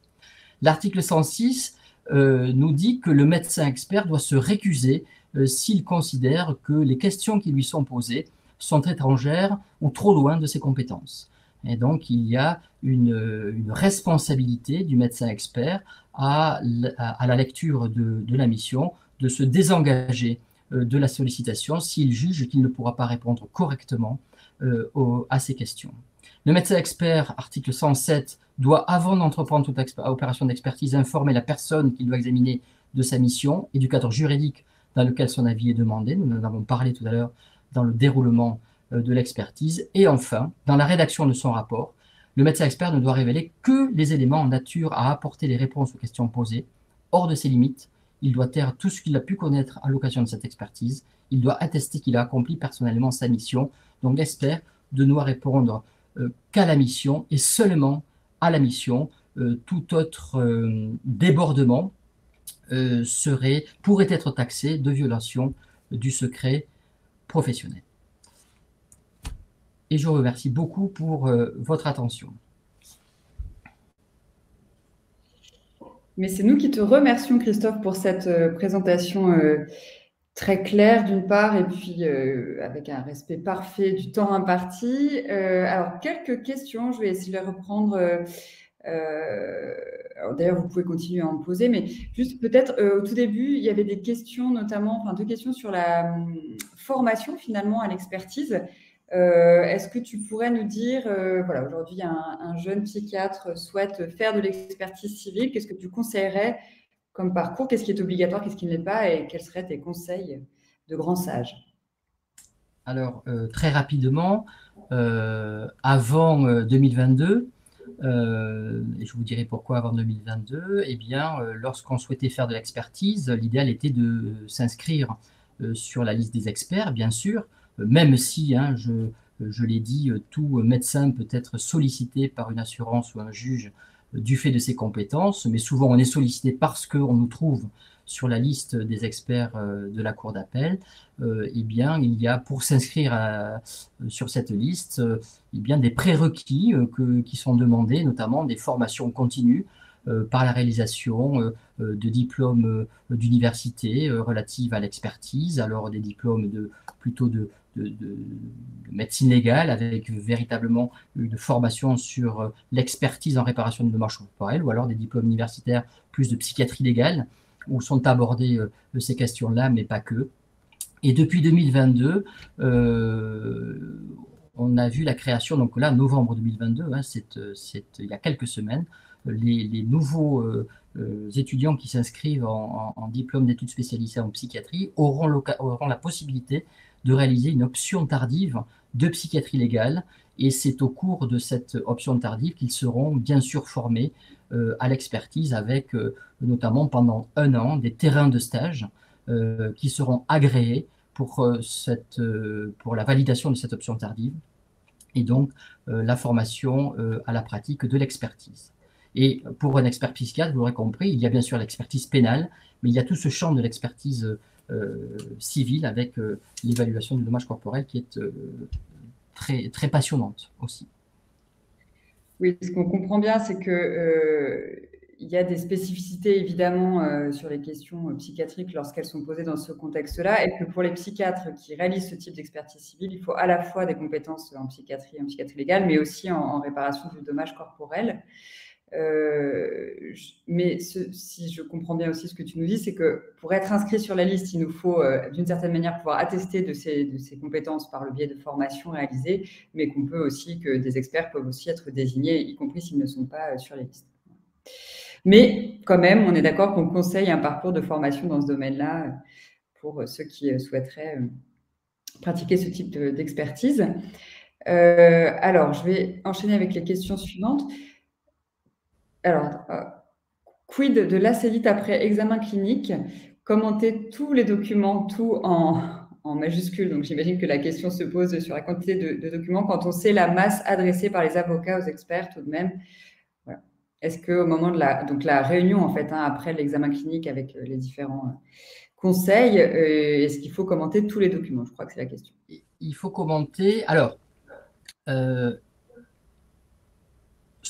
L'article 106 nous dit que le médecin expert doit se récuser s'il considère que les questions qui lui sont posées sont étrangères ou trop loin de ses compétences. Et donc, il y a une responsabilité du médecin expert à la lecture de la mission de se désengager de la sollicitation s'il juge qu'il ne pourra pas répondre correctement à ces questions. Le médecin expert, article 107, doit, avant d'entreprendre toute opération d'expertise, informer la personne qu'il doit examiner de sa mission et du cadre juridique dans lequel son avis est demandé. Nous en avons parlé tout à l'heure dans le déroulement de l'expertise. Et enfin, dans la rédaction de son rapport, le médecin expert ne doit révéler que les éléments en nature à apporter les réponses aux questions posées. Hors de ses limites, il doit taire tout ce qu'il a pu connaître à l'occasion de cette expertise. Il doit attester qu'il a accompli personnellement sa mission. Donc l'expert ne doit répondre qu'à la mission et seulement à la mission. Tout autre débordement pourrait être taxé de violation du secret professionnel. Et je vous remercie beaucoup pour votre attention. Mais c'est nous qui te remercions, Christophe, pour cette présentation très claire d'une part, et puis avec un respect parfait du temps imparti. Alors, quelques questions, je vais essayer de les reprendre. D'ailleurs, vous pouvez continuer à en poser, mais juste peut-être au tout début, il y avait des questions, notamment, enfin 2 questions sur la formation finalement à l'expertise. Est-ce que tu pourrais nous dire, voilà, aujourd'hui, un jeune psychiatre souhaite faire de l'expertise civile, qu'est-ce que tu conseillerais comme parcours? Qu'est-ce qui est obligatoire, qu'est-ce qui ne l'est pas, et quels seraient tes conseils de grand sage? Alors, très rapidement, avant 2022, et je vous dirai pourquoi avant 2022, eh bien, lorsqu'on souhaitait faire de l'expertise, l'idéal était de s'inscrire sur la liste des experts, bien sûr, même si, hein, je l'ai dit, tout médecin peut être sollicité par une assurance ou un juge du fait de ses compétences, mais souvent on est sollicité parce qu'on nous trouve sur la liste des experts de la cour d'appel. Eh bien, il y a, pour s'inscrire sur cette liste, eh bien, des prérequis qui sont demandés, notamment des formations continues par la réalisation de diplômes d'université relatives à l'expertise, alors des diplômes plutôt de médecine légale avec véritablement une formation sur l'expertise en réparation de dommages corporels, ou alors des diplômes universitaires plus de psychiatrie légale, où sont abordées ces questions-là, mais pas que. Et depuis 2022, on a vu la création, donc là, novembre 2022, hein, il y a quelques semaines, les nouveaux étudiants qui s'inscrivent en diplôme d'études spécialisées en psychiatrie auront la possibilité de réaliser une option tardive de psychiatrie légale, et c'est au cours de cette option tardive qu'ils seront bien sûr formés à l'expertise avec notamment pendant 1 an des terrains de stage qui seront agréés pour la validation de cette option tardive, et donc la formation à la pratique de l'expertise. Et pour un expert psychiatre, vous l'aurez compris, il y a bien sûr l'expertise pénale, mais il y a tout ce champ de l'expertise civile avec l'évaluation du dommage corporel qui est très, très passionnante aussi. Oui, ce qu'on comprend bien, c'est que il y a des spécificités évidemment sur les questions psychiatriques lorsqu'elles sont posées dans ce contexte-là, et que pour les psychiatres qui réalisent ce type d'expertise civile, il faut à la fois des compétences en psychiatrie légale, mais aussi en réparation du dommage corporel. Mais si je comprends bien aussi ce que tu nous dis, c'est que pour être inscrit sur la liste, il nous faut d'une certaine manière pouvoir attester de ces compétences par le biais de formations réalisées, mais qu'on peut aussi, que des experts peuvent aussi être désignés, y compris s'ils ne sont pas sur les listes. Mais quand même, on est d'accord qu'on conseille un parcours de formation dans ce domaine-là pour ceux qui souhaiteraient pratiquer ce type d'expertise. Alors, je vais enchaîner avec les questions suivantes. Alors, quid de l'acédite après examen clinique? Commenter tous les documents, tout en majuscule. Donc, j'imagine que la question se pose sur la quantité de documents quand on sait la masse adressée par les avocats aux experts tout de même. Voilà. Est-ce qu'au moment de la réunion, en fait, hein, après l'examen clinique avec les différents conseil, est-ce qu'il faut commenter tous les documents? Je crois que c'est la question. Il faut commenter. Alors, ce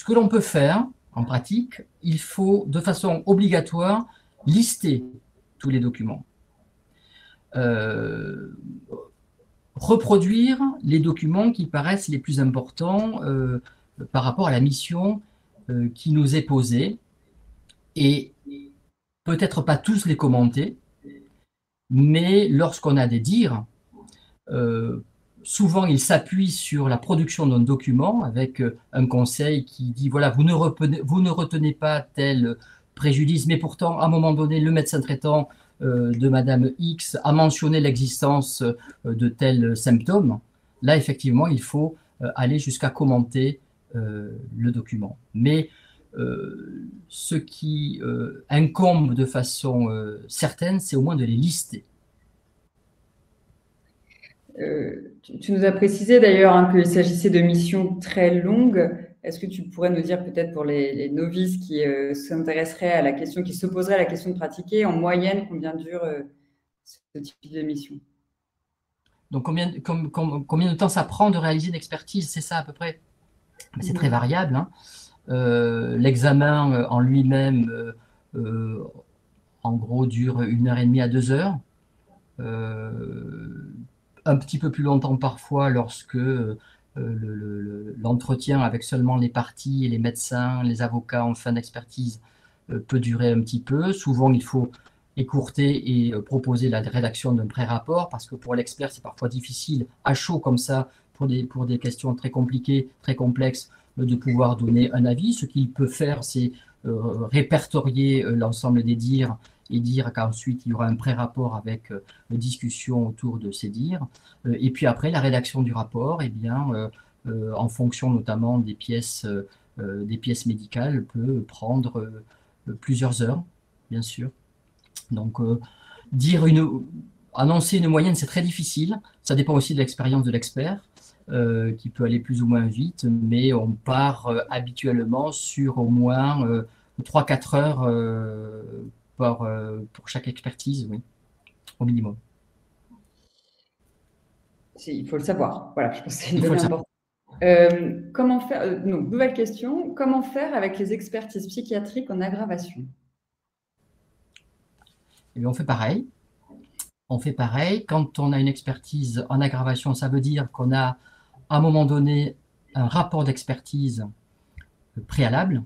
que l'on peut faire en pratique, il faut de façon obligatoire lister tous les documents. Reproduire les documents qui paraissent les plus importants par rapport à la mission qui nous est posée, et peut-être pas tous les commenter, mais lorsqu'on a des dires, souvent il s'appuie sur la production d'un document avec un conseil qui dit voilà, vous ne retenez pas tel préjudice, mais pourtant à un moment donné le médecin traitant de Madame X a mentionné l'existence de tels symptômes. Là effectivement il faut aller jusqu'à commenter le document. Mais ce qui incombe de façon certaine, c'est au moins de les lister. Tu nous as précisé d'ailleurs qu'il s'agissait de missions très longues. Est-ce que tu pourrais nous dire peut-être pour les novices qui s'intéresseraient à la question, qui se poseraient à la question de pratiquer, en moyenne, combien dure ce type de mission? Donc combien de temps ça prend de réaliser une expertise? C'est ça à peu près? C'est très variable, hein. L'examen en lui-même, en gros, dure 1h30 à 2 heures. Un petit peu plus longtemps parfois lorsque l'entretien avec seulement les parties et les médecins, les avocats en fin d'expertise peut durer un petit peu. Souvent, il faut écourter et proposer la rédaction d'un pré-rapport parce que pour l'expert, c'est parfois difficile, à chaud comme ça, pour des questions très compliquées, très complexes, de pouvoir donner un avis. Ce qu'il peut faire, c'est répertorier l'ensemble des dires et dire qu'ensuite il y aura un pré-rapport avec discussion autour de ces dires. Et puis après, la rédaction du rapport, eh bien, en fonction notamment des pièces médicales, peut prendre plusieurs heures, bien sûr. Donc, annoncer une moyenne, c'est très difficile. Ça dépend aussi de l'expérience de l'expert, qui peut aller plus ou moins vite, mais on part habituellement sur au moins 3-4 heures pour chaque expertise, oui, au minimum. Il faut le savoir. Voilà, je pense que c'est une Il faut donnée le importante. Comment faire, donc, nouvelle question, comment faire avec les expertises psychiatriques en aggravation? Et bien, on fait pareil. On fait pareil. Quand on a une expertise en aggravation, ça veut dire qu'on a, à un moment donné, un rapport d'expertise préalable.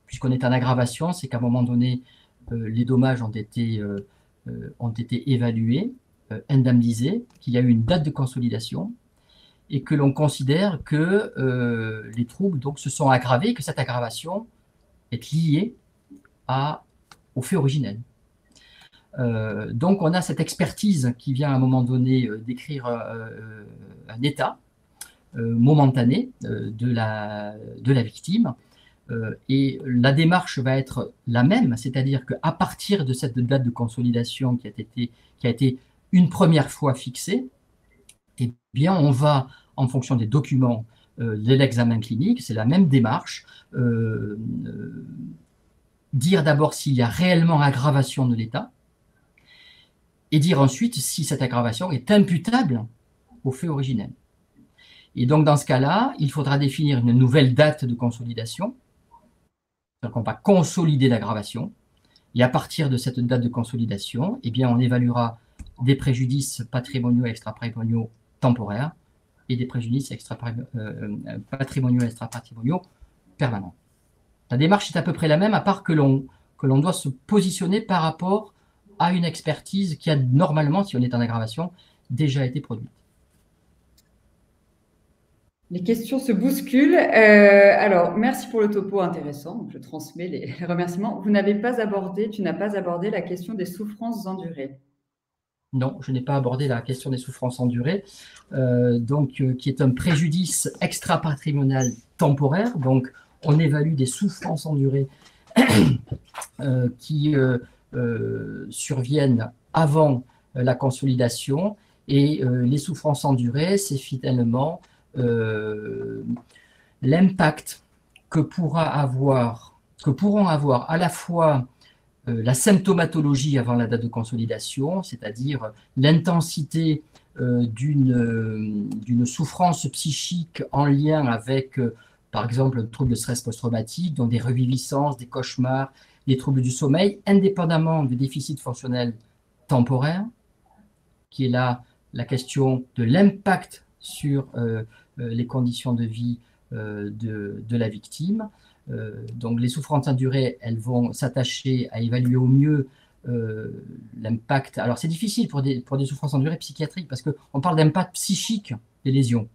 Puisqu'on est en aggravation, c'est qu'à un moment donné, les dommages ont été évalués, indemnisés, qu'il y a eu une date de consolidation et que l'on considère que les troubles donc, se sont aggravés, que cette aggravation est liée au fait originel. Donc on a cette expertise qui vient à un moment donné décrire un état momentané de la victime, et la démarche va être la même, c'est-à-dire qu'à partir de cette date de consolidation qui a été une première fois fixée, eh bien on va, en fonction des documents de l'examen clinique, c'est la même démarche, dire d'abord s'il y a réellement aggravation de l'état, et dire ensuite si cette aggravation est imputable au fait originel. Et donc, dans ce cas-là, il faudra définir une nouvelle date de consolidation. Donc, on va consolider l'aggravation. Et à partir de cette date de consolidation, eh bien, on évaluera des préjudices patrimoniaux et extra-patrimoniaux temporaires et des préjudices patrimoniaux et extra-patrimoniaux permanents. La démarche est à peu près la même, à part que l'on doit se positionner par rapport à une expertise qui a normalement, si on est en aggravation, déjà été produite. Les questions se bousculent. Alors, merci pour le topo intéressant. Donc, je transmets les remerciements. Tu n'as pas abordé la question des souffrances endurées. Non, je n'ai pas abordé la question des souffrances endurées, qui est un préjudice extra-patrimonial temporaire. Donc, on évalue des souffrances endurées qui surviennent avant la consolidation. Et les souffrances endurées, c'est finalement l'impact que pourront avoir à la fois la symptomatologie avant la date de consolidation, c'est-à-dire l'intensité d'une souffrance psychique en lien avec, par exemple, le trouble de stress post-traumatique, donc des reviviscences, des cauchemars, des troubles du sommeil, indépendamment du déficit fonctionnel temporaire, qui est là la question de l'impact sur les conditions de vie de la victime. Donc les souffrances endurées, elles vont s'attacher à évaluer au mieux l'impact. Alors c'est difficile pour des souffrances endurées psychiatriques parce qu'on parle d'impact psychique des lésions.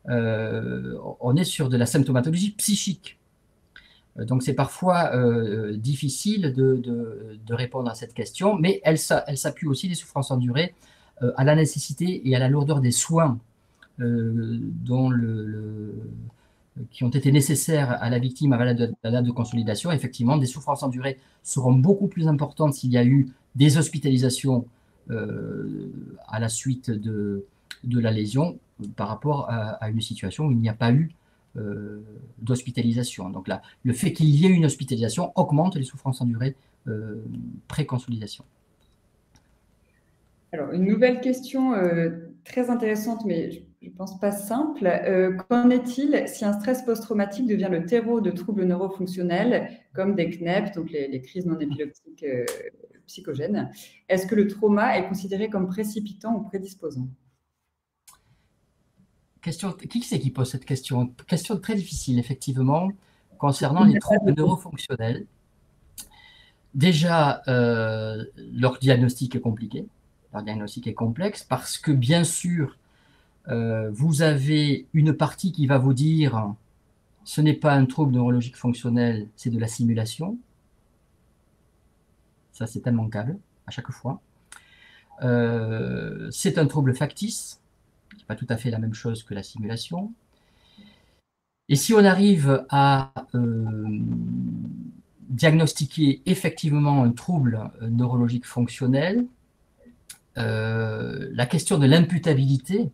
On est sur de la symptomatologie psychique. Donc c'est parfois difficile de répondre à cette question, mais elle s'appuie aussi, les souffrances endurées, à la nécessité et à la lourdeur des soins qui ont été nécessaires à la victime avant la date de consolidation. Effectivement, des souffrances endurées seront beaucoup plus importantes s'il y a eu des hospitalisations à la suite de la lésion par rapport à une situation où il n'y a pas eu d'hospitalisation. Donc là, le fait qu'il y ait une hospitalisation augmente les souffrances endurées pré-consolidation. Alors, une nouvelle question très intéressante, mais je ne pense pas simple. Qu'en est-il si un stress post-traumatique devient le terreau de troubles neurofonctionnels comme des CNEP, donc les crises non épileptiques psychogènes? Est-ce que le trauma est considéré comme précipitant ou prédisposant? Qui c'est qui pose cette question? Question très difficile, effectivement, concernant les troubles neurofonctionnels. Déjà, leur diagnostic est compliqué, leur diagnostic est complexe, parce que, bien sûr, vous avez une partie qui va vous dire ce n'est pas un trouble neurologique fonctionnel, c'est de la simulation. Ça, c'est immanquable à chaque fois. C'est un trouble factice, qui n'est pas tout à fait la même chose que la simulation. Et si on arrive à diagnostiquer effectivement un trouble neurologique fonctionnel, la question de l'imputabilité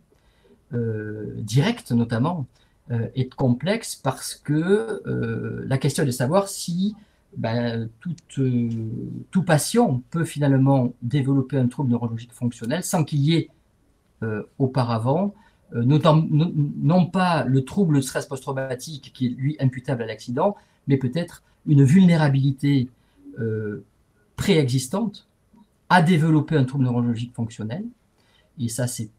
directe notamment est complexe parce que la question est de savoir si tout patient peut finalement développer un trouble neurologique fonctionnel sans qu'il y ait auparavant non pas le trouble de stress post-traumatique qui est lui imputable à l'accident, mais peut-être une vulnérabilité préexistante à développer un trouble neurologique fonctionnel. Et ça, c'est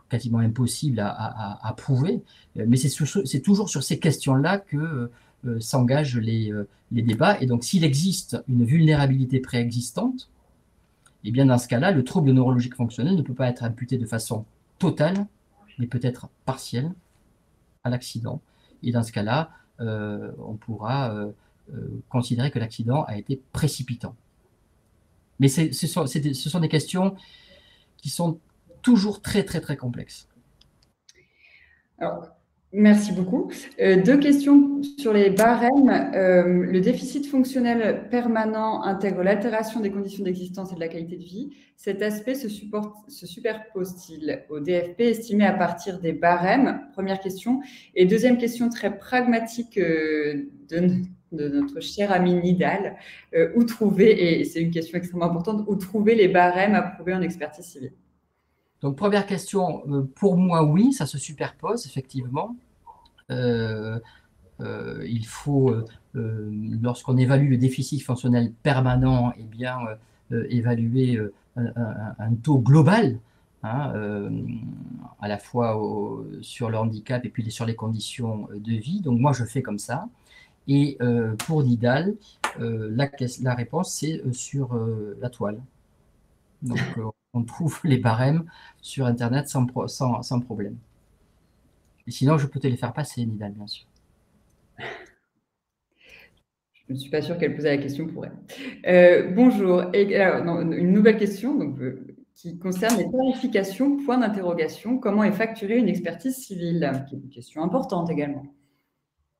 quasiment impossible à prouver. Mais c'est toujours sur ces questions-là que s'engagent les débats. Et donc, s'il existe une vulnérabilité préexistante, et bien dans ce cas-là, le trouble neurologique fonctionnel ne peut pas être imputé de façon totale, mais peut-être partielle à l'accident. Et dans ce cas-là, on pourra considérer que l'accident a été précipitant. Mais ce sont des questions qui sont toujours très, très, très complexes. Alors, merci beaucoup. Deux questions sur les barèmes. Le déficit fonctionnel permanent intègre l'altération des conditions d'existence et de la qualité de vie. Cet aspect se superpose-t-il au DFP estimé à partir des barèmes? Première question. Et deuxième question très pragmatique de notre cher ami Nidal. Où trouver, et c'est une question extrêmement importante, où trouver les barèmes approuvés en expertise civile? Donc, première question, pour moi, oui, ça se superpose, effectivement. Il faut, lorsqu'on évalue le déficit fonctionnel permanent, eh bien, évaluer un taux global, hein, à la fois sur le handicap et puis sur les conditions de vie. Donc, moi, je fais comme ça. Et pour Nidal, la réponse, c'est sur la toile. Donc, on trouve les barèmes sur Internet sans problème. Et sinon, je peux te les faire passer, Nidal, bien sûr. Je ne suis pas sûre qu'elle posait la question pour elle. Bonjour. Et, alors, non, une nouvelle question donc, qui concerne les tarifications, point d'interrogation. Comment est facturée une expertise civile? Qui est une question importante également.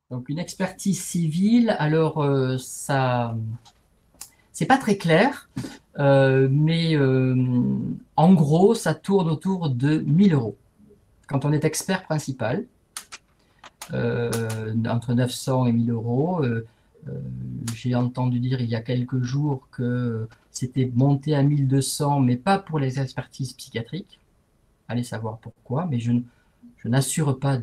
Donc, une expertise civile, alors, ça... C'est pas très clair, mais en gros, ça tourne autour de 1 000 € quand on est expert principal, entre 900 et 1 000 €. J'ai entendu dire il y a quelques jours que c'était monté à 1200, mais pas pour les expertises psychiatriques. Allez savoir pourquoi, mais je n'assure pas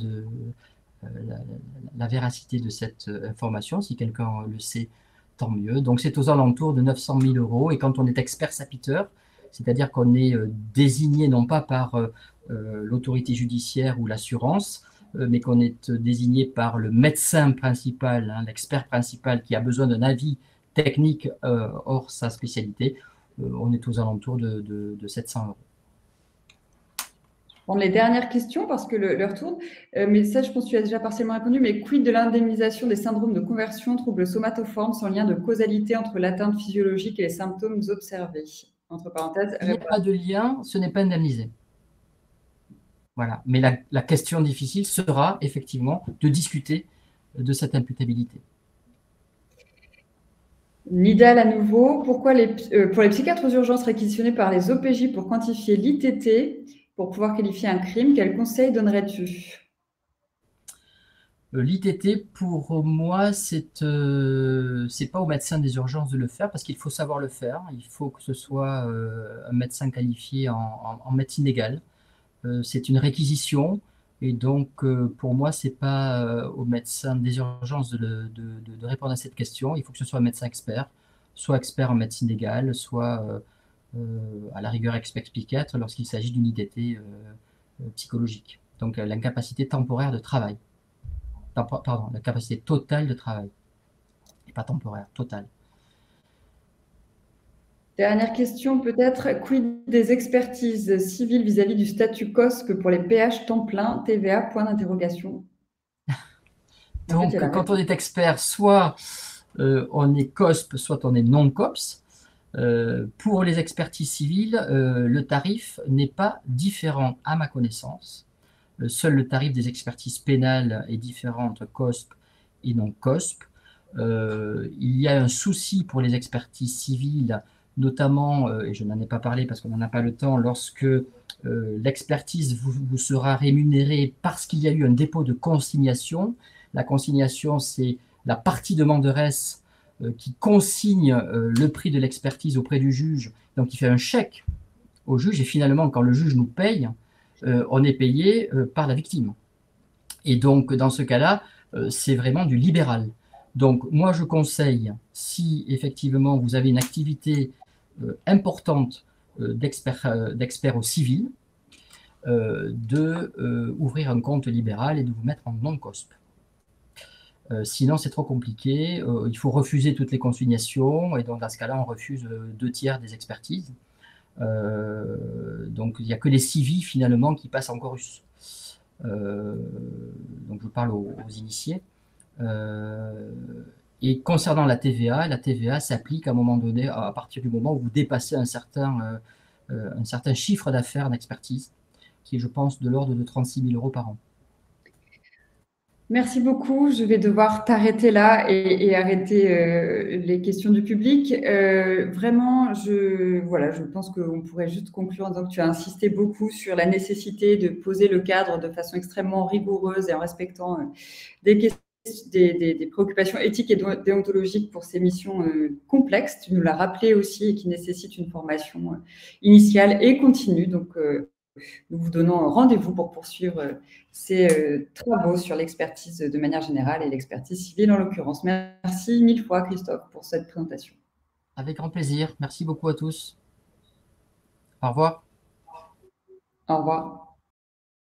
la véracité de cette information. Si quelqu'un le sait, tant mieux. Donc c'est aux alentours de 900 000 euros. Et quand on est expert sapiteur, c'est-à-dire qu'on est désigné non pas par l'autorité judiciaire ou l'assurance, mais qu'on est désigné par le médecin principal, hein, l'expert principal qui a besoin d'un avis technique hors sa spécialité, on est aux alentours de 700 euros. Les dernières questions parce que l'heure tourne. Mais ça, je pense que tu as déjà partiellement répondu. Mais quid de l'indemnisation des syndromes de conversion, troubles somatoformes sans lien de causalité entre l'atteinte physiologique et les symptômes observés? Entre parenthèses. Il n'y a pas de lien, ce n'est pas indemnisé. Voilà. Mais la question difficile sera effectivement de discuter de cette imputabilité. Nidal à nouveau. Pourquoi pour les psychiatres aux urgences réquisitionnés par les OPJ pour quantifier l'ITT pour pouvoir qualifier un crime, quel conseil donnerais-tu? L'ITT, pour moi, c'est pas au médecin des urgences de le faire parce qu'il faut savoir le faire. Il faut que ce soit un médecin qualifié en médecine légale. C'est une réquisition et donc pour moi, c'est pas au médecin des urgences de répondre à cette question. Il faut que ce soit un médecin expert, soit expert en médecine légale, soit à la rigueur expert psychiatre lorsqu'il s'agit d'une ITT psychologique. Donc l'incapacité temporaire de travail. Pardon, la capacité totale de travail, et pas temporaire, totale. Dernière question peut-être, quid des expertises civiles vis-à-vis du statut COSC pour les PH temps plein, TVA, point d'interrogation? Donc, quand on est expert, soit on est COSP, soit on est non-COPS. Pour les expertises civiles, le tarif n'est pas différent à ma connaissance. Seul le tarif des expertises pénales est différent entre COSP et non-COSP. Il y a un souci pour les expertises civiles, notamment, et je n'en ai pas parlé parce qu'on n'en a pas le temps, lorsque l'expertise vous sera rémunérée parce qu'il y a eu un dépôt de consignation. La consignation, c'est la partie demanderesse qui consigne le prix de l'expertise auprès du juge, donc il fait un chèque au juge, et finalement, quand le juge nous paye, on est payé par la victime. Et donc, dans ce cas-là, c'est vraiment du libéral. Donc, moi, je conseille, si effectivement vous avez une activité importante d'expert au civil, d'ouvrir un compte libéral et de vous mettre en non-COSP. Sinon, c'est trop compliqué. Il faut refuser toutes les consignations, et donc dans ce cas-là, on refuse 2/3 des expertises. Donc, il n'y a que les civils, finalement, qui passent en chorus. Donc, je parle aux initiés. Et concernant la TVA s'applique à un moment donné, à partir du moment où vous dépassez un certain chiffre d'affaires d'expertise, qui est, je pense, de l'ordre de 36 000 euros par an. Merci beaucoup. Je vais devoir t'arrêter là et arrêter les questions du public. Vraiment, je pense qu'on pourrait juste conclure en disant que tu as insisté beaucoup sur la nécessité de poser le cadre de façon extrêmement rigoureuse et en respectant des préoccupations éthiques et déontologiques pour ces missions complexes. Tu nous l'as rappelé aussi et qui nécessitent une formation initiale et continue. Donc, nous vous donnons rendez-vous pour poursuivre ces travaux sur l'expertise de manière générale et l'expertise civile en l'occurrence. Merci 1000 fois, Christophe, pour cette présentation. Avec grand plaisir. Merci beaucoup à tous. Au revoir. Au revoir.